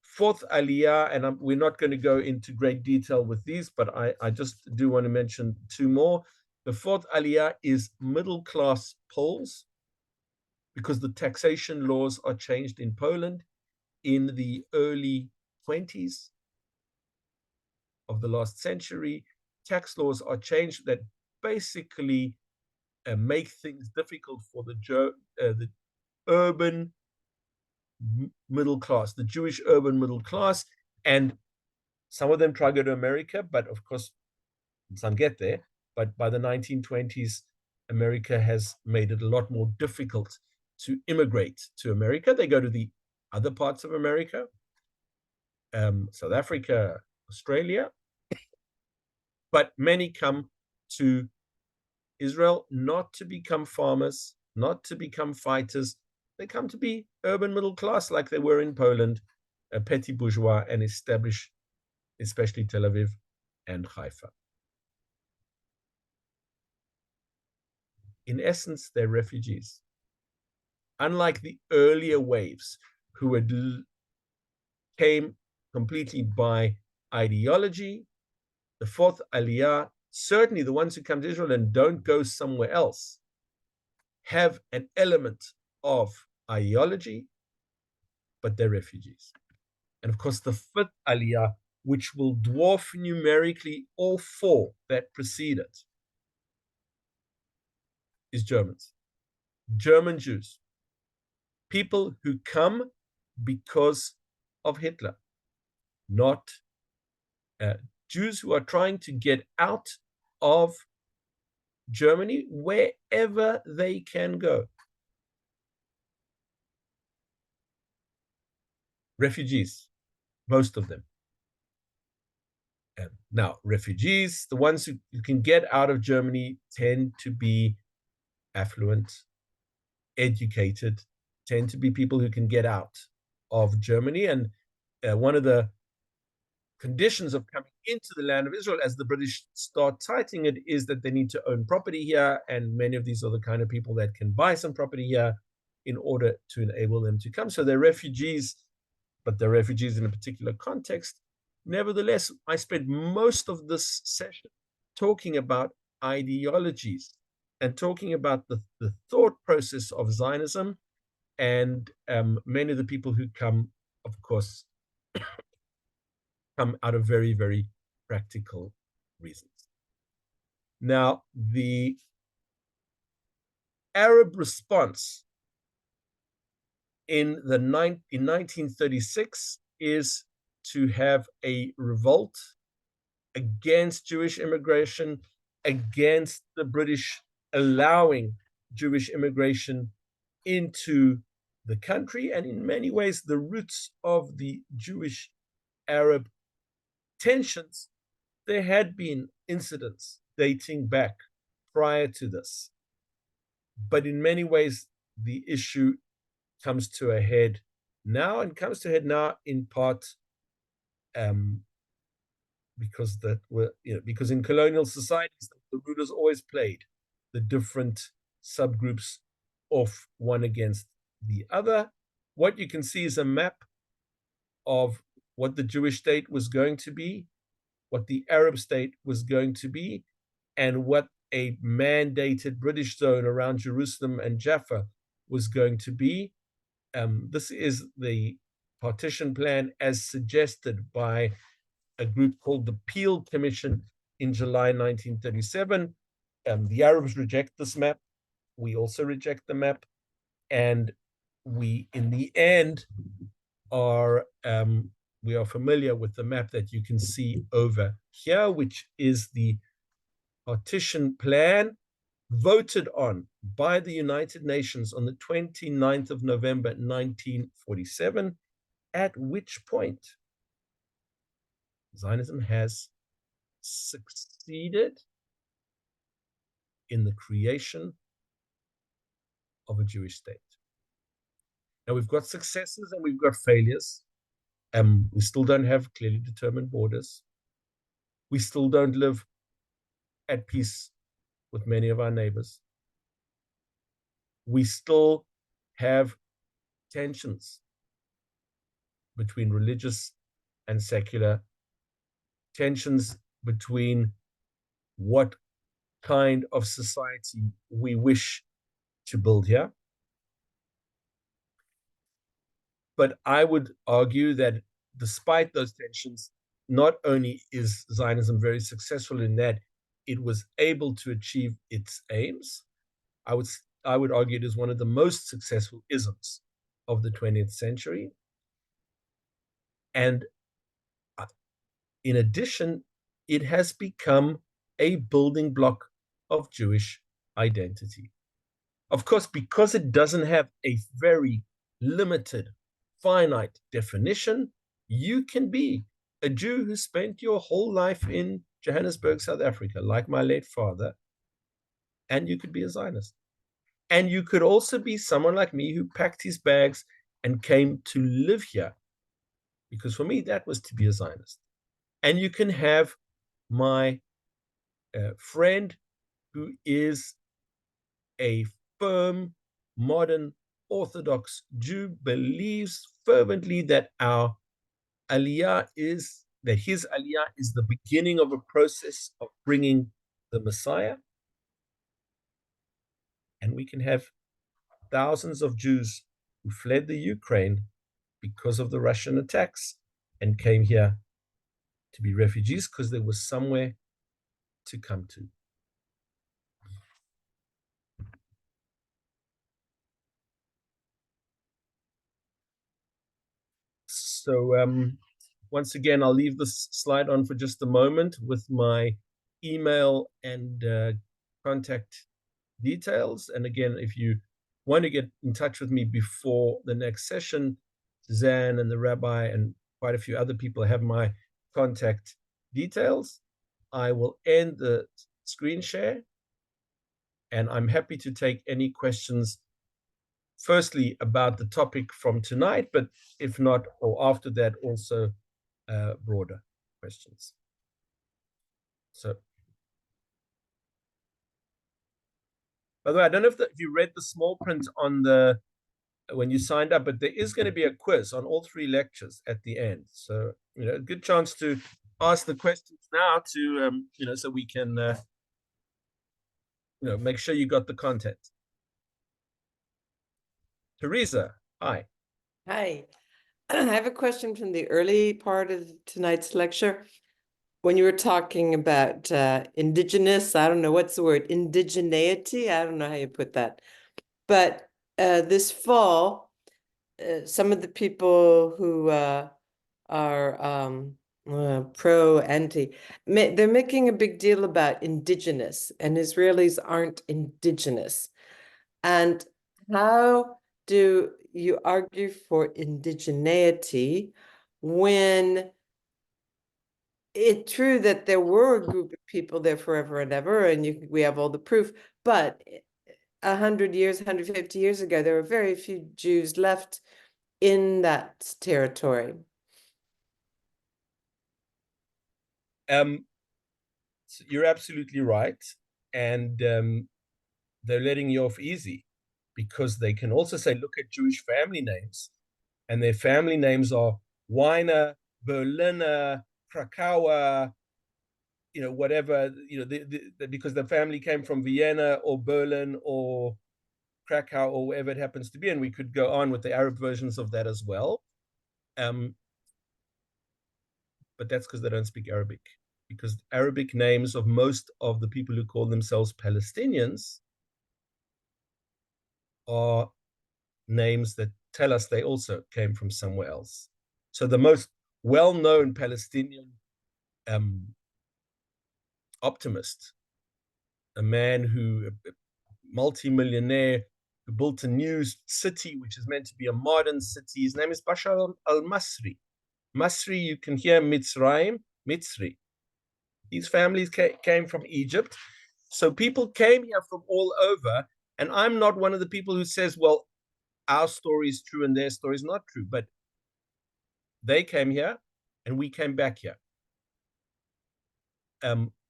Fourth Aliyah, and we're not going to go into great detail with these, but I just do want to mention two more. The fourth Aliyah is middle-class Poles, because the taxation laws are changed in Poland in the early 20s of the last century. Tax laws are changed that basically make things difficult for the urban middle class, the Jewish urban middle class, and some of them try to go to America, but of course, some get there. But by the 1920s, America has made it a lot more difficult to immigrate to America. They go to the other parts of America, South Africa, Australia, but many come to Israel not to become farmers, not to become fighters. They come to be urban middle class like they were in Poland, petty bourgeois, and establish especially Tel Aviv and Haifa. In essence, they're refugees. Unlike the earlier waves who came completely by ideology, the fourth Aliyah, certainly the ones who come to Israel and don't go somewhere else, have an element of ideology, but they're refugees. And of course, the fifth Aliyah, which will dwarf numerically all four that precede it, is Germans, German Jews, people who come because of Hitler, not Jews who are trying to get out of Germany wherever they can go. Refugees, most of them. Now, refugees, the ones who can get out of Germany, tend to be affluent, educated, tend to be people who can get out of Germany. And one of the conditions of coming into the land of Israel as the British start tightening it is that they need to own property here, and many of these are the kind of people that can buy some property here in order to enable them to come. So they're refugees, but they're refugees in a particular context. Nevertheless, I spent most of this session talking about ideologies and talking about the thought process of Zionism, and many of the people who come, of course, come out of very, very practical reasons. Now, the Arab response in 1936 is to have a revolt against Jewish immigration, against the British allowing Jewish immigration into the country. And in many ways, the roots of the Jewish-Arab tensions, there had been incidents dating back prior to this. But in many ways, the issue comes to a head now, and comes to a head now in part because in colonial societies, the rulers always played the different subgroups off one against the other. What you can see is a map of what the Jewish state was going to be, what the Arab state was going to be, and what a mandated British zone around Jerusalem and Jaffa was going to be. This is the partition plan as suggested by a group called the Peel Commission in July 1937. The Arabs reject this map. We also reject the map. And we, in the end, we are familiar with the map that you can see over here, which is the partition plan voted on by the United Nations on the 29th of November, 1947, at which point Zionism has succeeded in the creation of a Jewish state. Now, we've got successes and we've got failures. We still don't have clearly determined borders. We still don't live at peace with many of our neighbors. We still have tensions between religious and secular, tensions between what kind of society we wish to build here. But I would argue that despite those tensions, not only is Zionism very successful in that it was able to achieve its aims, I would argue it is one of the most successful isms of the 20th century. And in addition, it has become a building block of Jewish identity. Of course, because it doesn't have a very limited, finite definition, you can be a Jew who spent your whole life in Johannesburg, South Africa, like my late father, and you could be a Zionist. And you could also be someone like me who packed his bags and came to live here, because for me, that was to be a Zionist. And you can have my friend who is a firm, modern, Orthodox Jew, believes fervently that our Aliyah is, that his Aliyah is the beginning of a process of bringing the Messiah. And we can have thousands of Jews who fled the Ukraine because of the Russian attacks and came here to be refugees because there was somewhere to come to. So once again, I'll leave this slide on for just a moment with my email and contact details. And again, if you want to get in touch with me before the next session, Suzanne and the rabbi and quite a few other people have my contact details. I will end the screen share, and I'm happy to take any questions, firstly about the topic from tonight, but if not, or after that, also broader questions. So, by the way, I don't know if you read the small print on the when you signed up, but there is going to be a quiz on all 3 lectures at the end. So, a good chance to ask the questions now to, so we can, make sure you got the content. Teresa, hi. Hi. I have a question from the early part of tonight's lecture. When you were talking about indigenous, I don't know, what's the word? Indigeneity? I don't know how you put that. But this fall, some of the people who are pro-anti, they're making a big deal about indigenous, and Israelis aren't indigenous. And how do you argue for indigeneity when it's true that there were a group of people there forever and ever, and we have all the proof, but 100 years, 150 years ago, there were very few Jews left in that territory. You're absolutely right. And they're letting you off easy because they can also say, look at Jewish family names, and their family names are Weiner, Berliner, Krakower, whatever, because the family came from Vienna or Berlin or Krakow or wherever it happens to be. And we could go on with the Arab versions of that as well. But that's because they don't speak Arabic. Because Arabic names of most of the people who call themselves Palestinians are names that tell us they also came from somewhere else. So the most well-known Palestinian optimist, a man who, a multi-millionaire, who built a new city, which is meant to be a modern city. His name is Bashar al-Masri. Masri, you can hear Mitzrayim, Mitzri. These families came from Egypt. So people came here from all over. And I'm not one of the people who says, well, our story is true and their story is not true, but they came here and we came back here.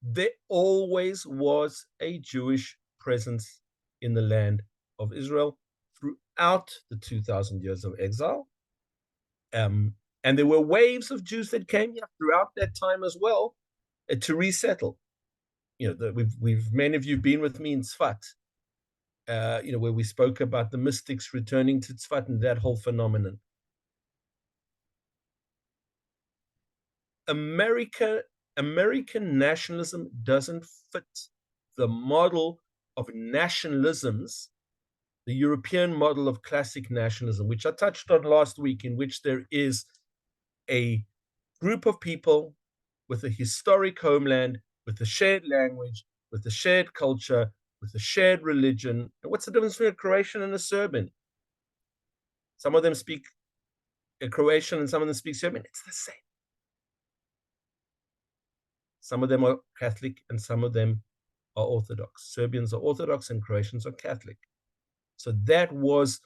There always was a Jewish presence in the land of Israel throughout the 2,000 years of exile. And there were waves of Jews that came here throughout that time as well to resettle. Many of you been with me in Tzfat, where we spoke about the mystics returning to Tzfat and that whole phenomenon. American nationalism doesn't fit the model of nationalisms, the European model of classic nationalism, which I touched on last week, in which there is a group of people with a historic homeland, with a shared language, with a shared culture, with a shared religion. And what's the difference between a Croatian and a Serbian? Some of them speak Croatian and some of them speak Serbian. It's the same. Some of them are Catholic and some of them are Orthodox. Serbians are Orthodox and Croatians are Catholic. So that was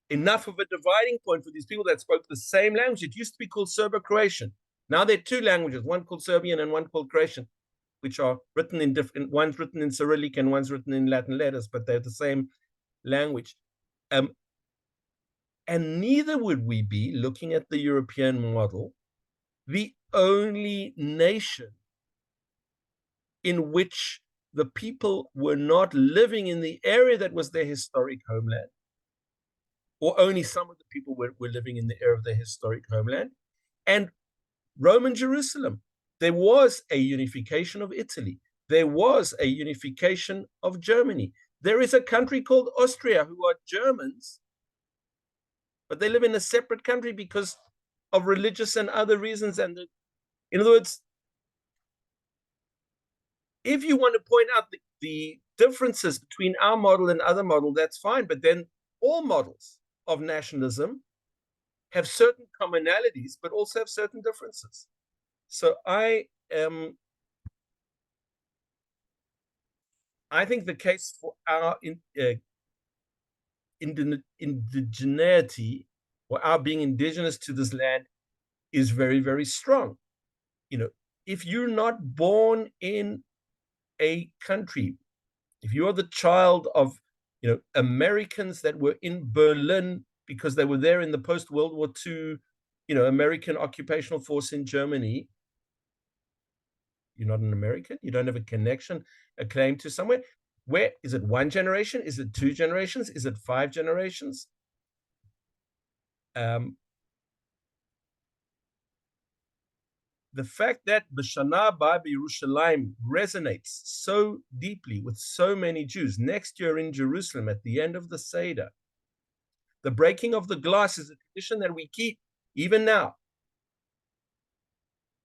enough of a dividing point for these people that spoke the same language. It used to be called Serbo-Croatian. Now there are two languages, one called Serbian and one called Croatian, which are written in different, one's written in Cyrillic and one's written in Latin letters, but they're the same language. And neither would we be, looking at the European model, the only nation in which the people were not living in the area that was their historic homeland, or only some of the people were living in the area of their historic homeland. And Roman Jerusalem, there was a unification of Italy. There was a unification of Germany. There is a country called Austria who are Germans, but they live in a separate country because of religious and other reasons. And in other words, if you want to point out the differences between our model and other model, that's fine. But then all models of nationalism have certain commonalities, but also have certain differences. So I think the case for our indigeneity, or our being indigenous to this land, is very, very strong. If you're not born in a country, if you are the child of Americans that were in Berlin because they were there in the post-World War II, American occupational force in Germany, you're not an American. You don't have a connection, a claim to somewhere. Where is it? 1 generation? Is it 2 generations? Is it 5 generations? The fact that B'Shana Ba B'Yerushalayim resonates so deeply with so many Jews next year in Jerusalem at the end of the Seder, the breaking of the glass is a tradition that we keep even now.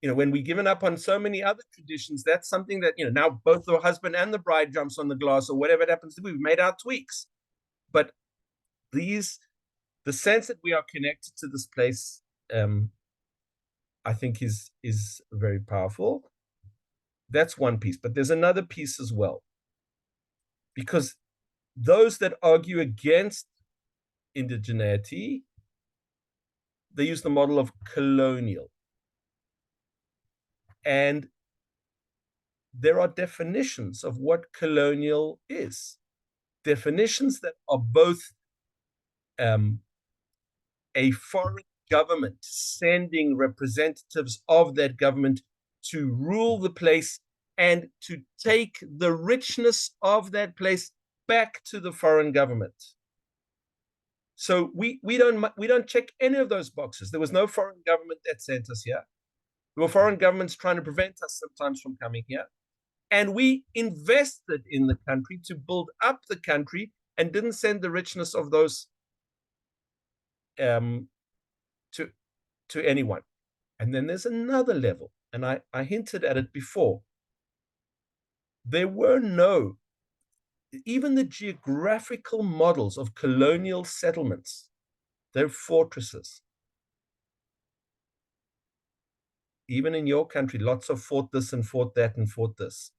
When we've given up on so many other traditions, that's something that, now both the husband and the bride jumps on the glass or whatever it happens to be. We've made our tweaks. But the sense that we are connected to this place, I think is very powerful. That's one piece. But there's another piece as well. Because those that argue against indigeneity, they use the model of colonial. And there are definitions of what colonial is. Definitions that are both a foreign government sending representatives of that government to rule the place and to take the richness of that place back to the foreign government. So we don't check any of those boxes. There was no foreign government that sent us here. There were foreign governments trying to prevent us sometimes from coming here. And we invested in the country to build up the country and didn't send the richness of those to anyone. And then there's another level, and I hinted at it before. There were even the geographical models of colonial settlements, they're fortresses. Even in your country, lots of fort this and fort that and fort this.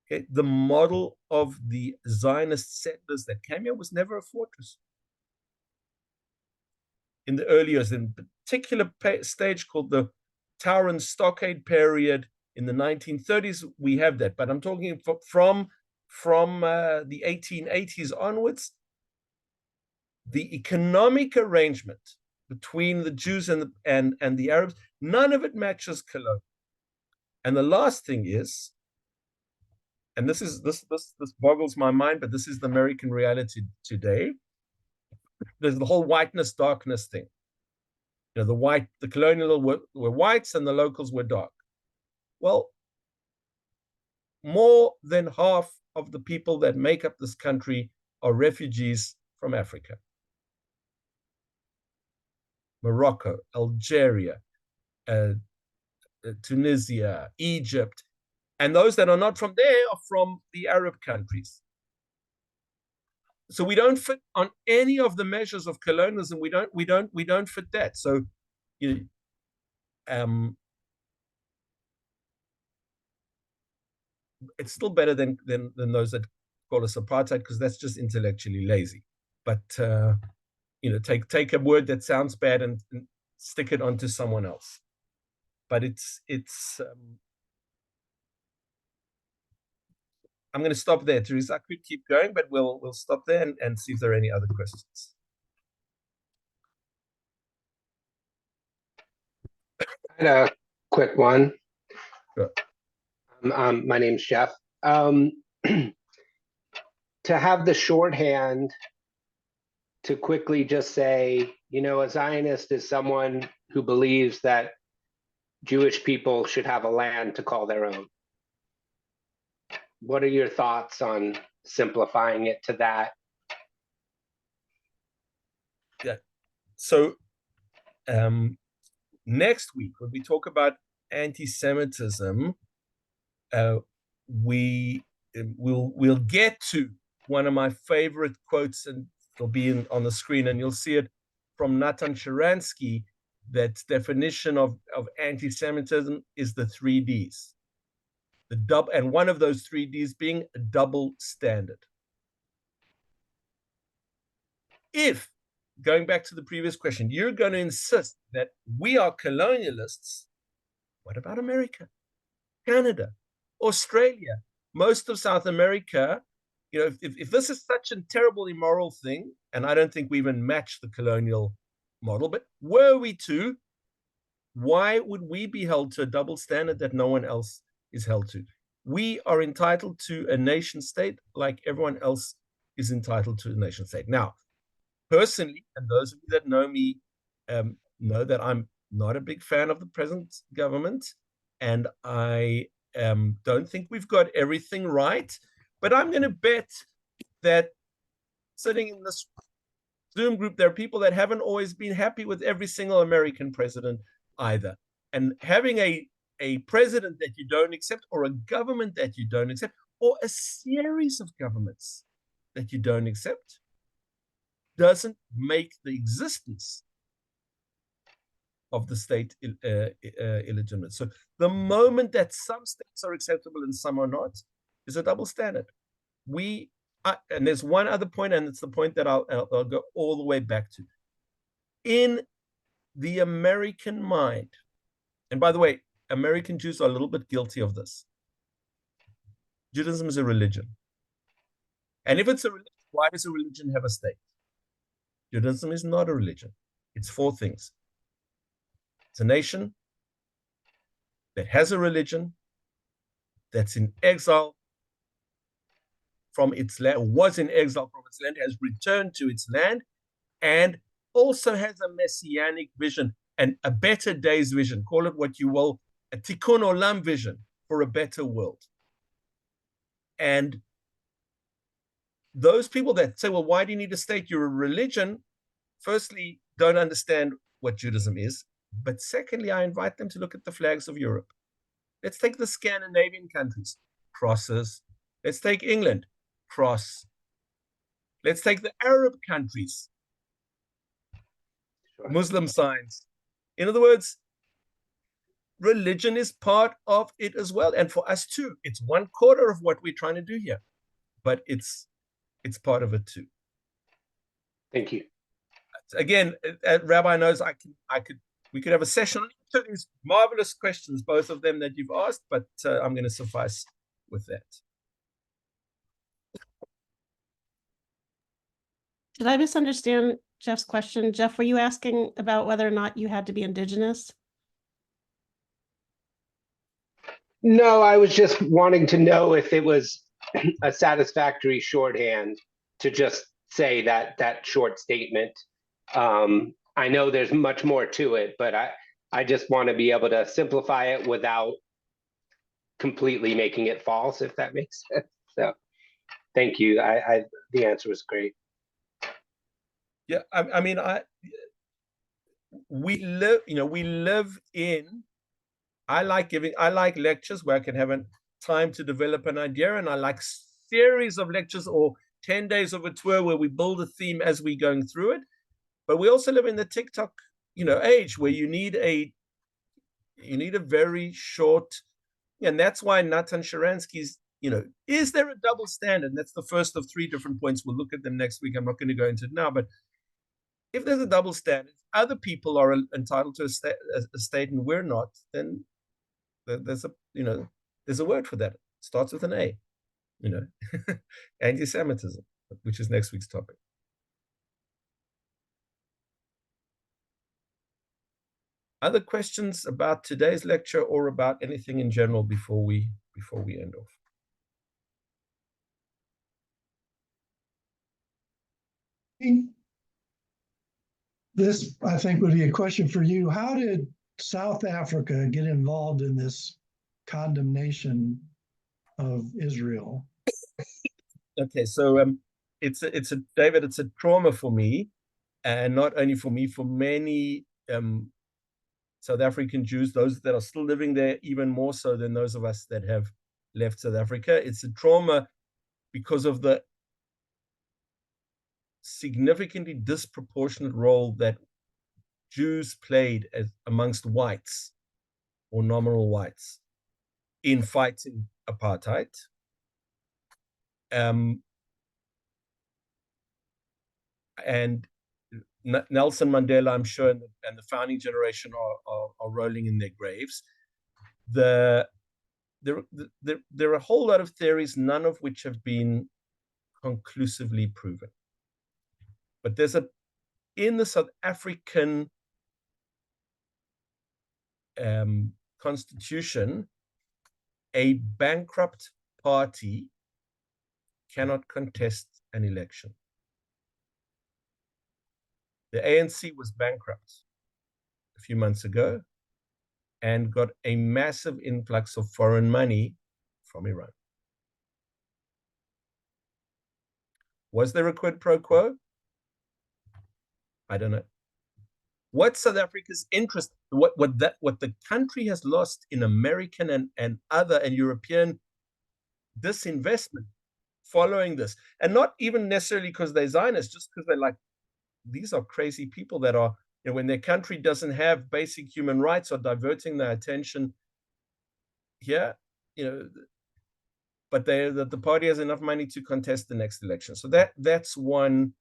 Okay? The model of the Zionist settlers that came here was never a fortress. in the early years, in a particular stage called the Tower and Stockade period in the 1930s, we have that. But I'm talking from the 1880s onwards, the economic arrangement between the Jews and the Arabs, none of it matches colonial. And the last thing is, and this boggles my mind, but this is the American reality today. There's the whole whiteness, darkness thing. You know, the colonial were whites and the locals were dark. Well, more than half of the people that make up this country are refugees from Africa. Morocco, Algeria, Tunisia, Egypt, and those that are not from there are from the Arab countries. So we don't fit on any of the measures of colonialism. We don't fit that. So, you know, it's still better than those that call us apartheid, because that's just intellectually lazy. But you know, take a word that sounds bad and stick it onto someone else. But it's I'm going to stop there, Teresa. I could keep going, but we'll stop there and see if there are any other questions. I had a quick one. Sure. My name's Jeff. To have the shorthand to quickly just say, you know, a Zionist is someone who believes that Jewish people should have a land to call their own. What are your thoughts on simplifying it to that? Yeah. So next week, when we talk about anti-Semitism, we'll get to one of my favorite quotes, and it'll be on the screen, and you'll see it from Natan Sharansky. That definition of anti-Semitism is the 3Ds. And one of those 3Ds being a double standard. If, going back to the previous question, you're going to insist that we are colonialists, what about America, Canada, Australia, most of South America? You know, if this is such a terrible, immoral thing, and I don't think we even match the colonial model, but were we to, why would we be held to a double standard that no one else is held to? We are entitled to a nation state like everyone else is entitled to a nation state. Now, personally, and those of you that know me know that I'm not a big fan of the present government, and I don't think we've got everything right, but I'm going to bet that sitting in this Zoom group, there are people that haven't always been happy with every single American president either. And having a president that you don't accept, or a government that you don't accept, or a series of governments that you don't accept, doesn't make the existence of the state illegitimate. So the moment that some states are acceptable and some are not is a double standard. And there's one other point, and it's the point that I'll go all the way back to. In the American mind, and by the way, American Jews are a little bit guilty of this. Judaism is a religion. And if it's a religion, why does a religion have a state? Judaism is not a religion. It's 4 things. It's a nation that has a religion, that's in exile from its land, was in exile from its land, has returned to its land, and also has a messianic vision and a better days vision. Call it what you will, a tikkun olam vision for a better world. And those people that say, well, why do you need a state? You're a religion, firstly, don't understand what Judaism is. But secondly, I invite them to look at the flags of Europe. Let's take the Scandinavian countries, crosses. Let's take England, cross. Let's take the Arab countries, Muslim signs. In other words, religion is part of it as well. And for us too, it's 1/4 of what we're trying to do here, but it's part of it too. Thank you. Again, Rabbi knows we could have a session on these marvelous questions, both of them that you've asked, but I'm going to suffice with that. Did I misunderstand Jeff's question? Jeff, were you asking about whether or not you had to be indigenous? No, I was just wanting to know if it was a satisfactory shorthand to just say that short statement. I know there's much more to it, but I just want to be able to simplify it without completely making it false, if that makes sense. So thank you. The answer was great. Yeah, I mean, we live in, I like lectures where I can have a time to develop an idea, and I like series of lectures or 10 days of a tour where we build a theme as we're going through it. But we also live in the TikTok, age where you need a very short, and that's why Natan Sharansky's, is there a double standard? And that's the first of 3 different points. We'll look at them next week. I'm not going to go into it now, but if there's a double standard, other people are entitled to a state and we're not, then there's a word for that. It starts with an A, anti-Semitism, which is next week's topic. Other questions about today's lecture or about anything in general before we end off? This, I think, would be a question for you. How did South Africa get involved in this condemnation of Israel? Okay, so it's a David, it's a trauma for me, and not only for me, for many South African Jews, those that are still living there, even more so than those of us that have left South Africa. It's a trauma because of the significantly disproportionate role that Jews played amongst whites or nominal whites in fighting apartheid. And Nelson Mandela, I'm sure, and the founding generation are rolling in their graves. There are a whole lot of theories, none of which have been conclusively proven. But there's in the South African constitution, a bankrupt party cannot contest an election. The ANC was bankrupt a few months ago and got a massive influx of foreign money from Iran. Was there a quid pro quo? I don't know. What's South Africa's interest? What the country has lost in American and other and European disinvestment following this, and not even necessarily because they're Zionists, just because they're like, these are crazy people that are, when their country doesn't have basic human rights, are diverting their attention here, but the party has enough money to contest the next election. So that's one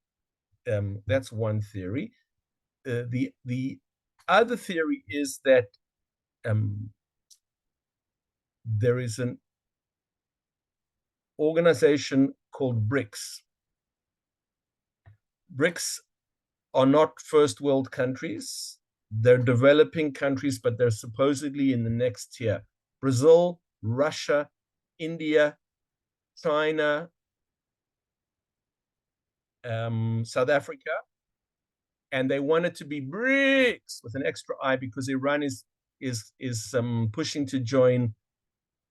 theory. The other theory is that there is an organization called BRICS. BRICS are not first world countries. They're developing countries, but they're supposedly in the next tier. Brazil, Russia, India, China, South Africa, and they want it to be BRICS with an extra I because Iran is pushing to join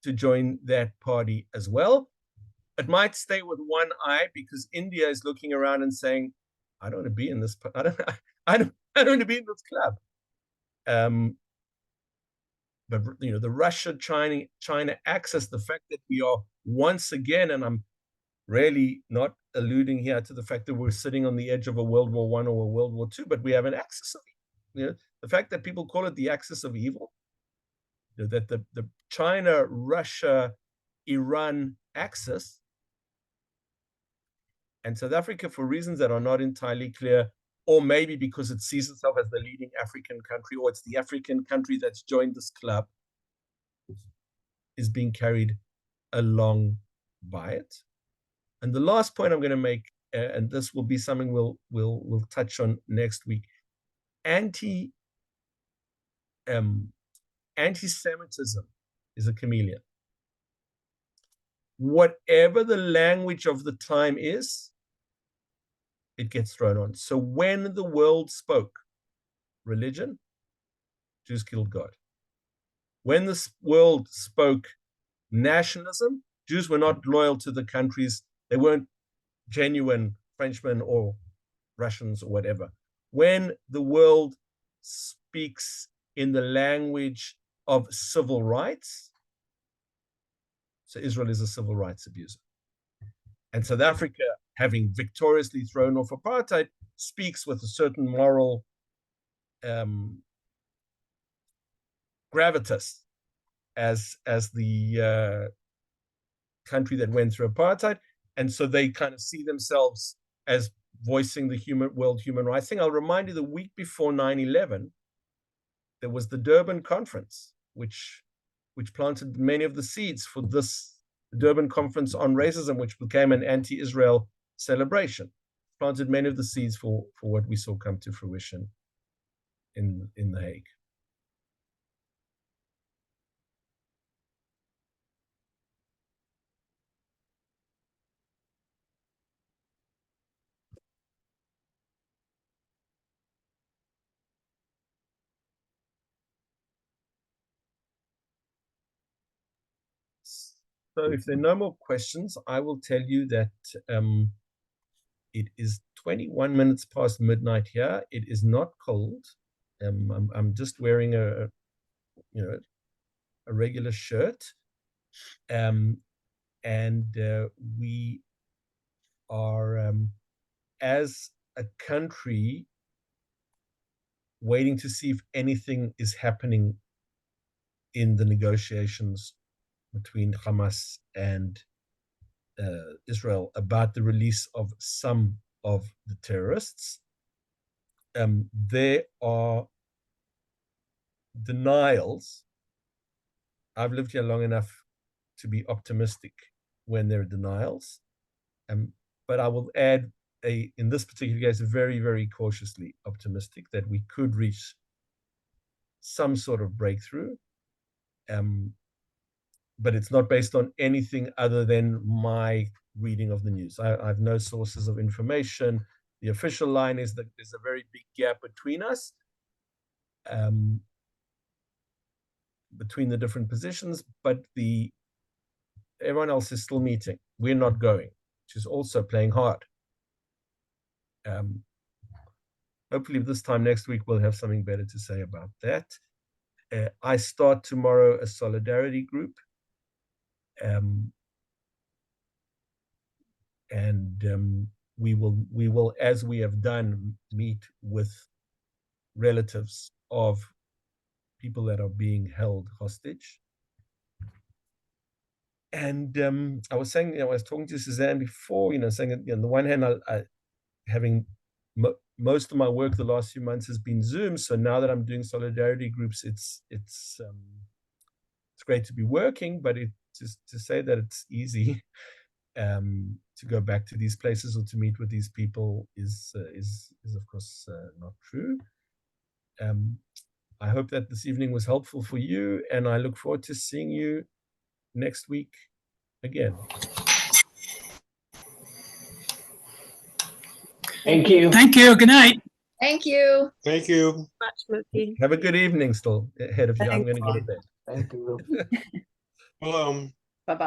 that party as well. It might stay with one eye because India is looking around and saying, I don't want to be in this. I don't want to be in this club. But the Russia-China axis, the fact that we are once again, and I'm really not alluding here to the fact that we're sitting on the edge of a World War I or a World War II, but we have an axis of, the fact that people call it the axis of evil, that the China, Russia, Iran axis, and South Africa, for reasons that are not entirely clear, or maybe because it sees itself as the leading African country, or it's the African country that's joined this club, is being carried along by it. And the last point I'm going to make, and this will be something we'll touch on next week, anti-Semitism is a chameleon. Whatever the language of the time is, it gets thrown on. So when the world spoke religion, Jews killed God. When the world spoke nationalism, Jews were not loyal to the countries. They weren't genuine Frenchmen or Russians or whatever. When the world speaks in the language of civil rights, so Israel is a civil rights abuser. And South Africa, having victoriously thrown off apartheid, speaks with a certain moral gravitas as the country that went through apartheid. And so they kind of see themselves as voicing the world human rights thing. I'll remind you, the week before 9/11, there was the Durban Conference, which planted many of the seeds for this Durban Conference on Racism, which became an anti-Israel celebration. Planted many of the seeds for what we saw come to fruition in The Hague. So if there are no more questions, I will tell you that it is 21 minutes past midnight here. It is not cold. I'm just wearing a regular shirt, and we are as a country waiting to see if anything is happening in the negotiations between Hamas and Israel about the release of some of the terrorists. There are denials. I've lived here long enough to be optimistic when there are denials, but I will add, in this particular case, very, very cautiously optimistic that we could reach some sort of breakthrough. But it's not based on anything other than my reading of the news. I have no sources of information. The official line is that there's a very big gap between us, between the different positions, but everyone else is still meeting. We're not going, which is also playing hard. Hopefully this time next week, we'll have something better to say about that. I start tomorrow a solidarity group. We will, as we have done, meet with relatives of people that are being held hostage. And I was saying, I was talking to Suzanne before, saying that on the one hand, having most of my work the last few months has been Zoom. So now that I'm doing solidarity groups, it's great to be working, but just to say that it's easy to go back to these places or to meet with these people is of course not true. I hope that this evening was helpful for you, and I look forward to seeing you next week again. Thank you. Thank you. Good night. Thank you. Thank you. Much, Muki. Have a good evening still ahead of you. I'm going to go to bed. Thank you. Hello.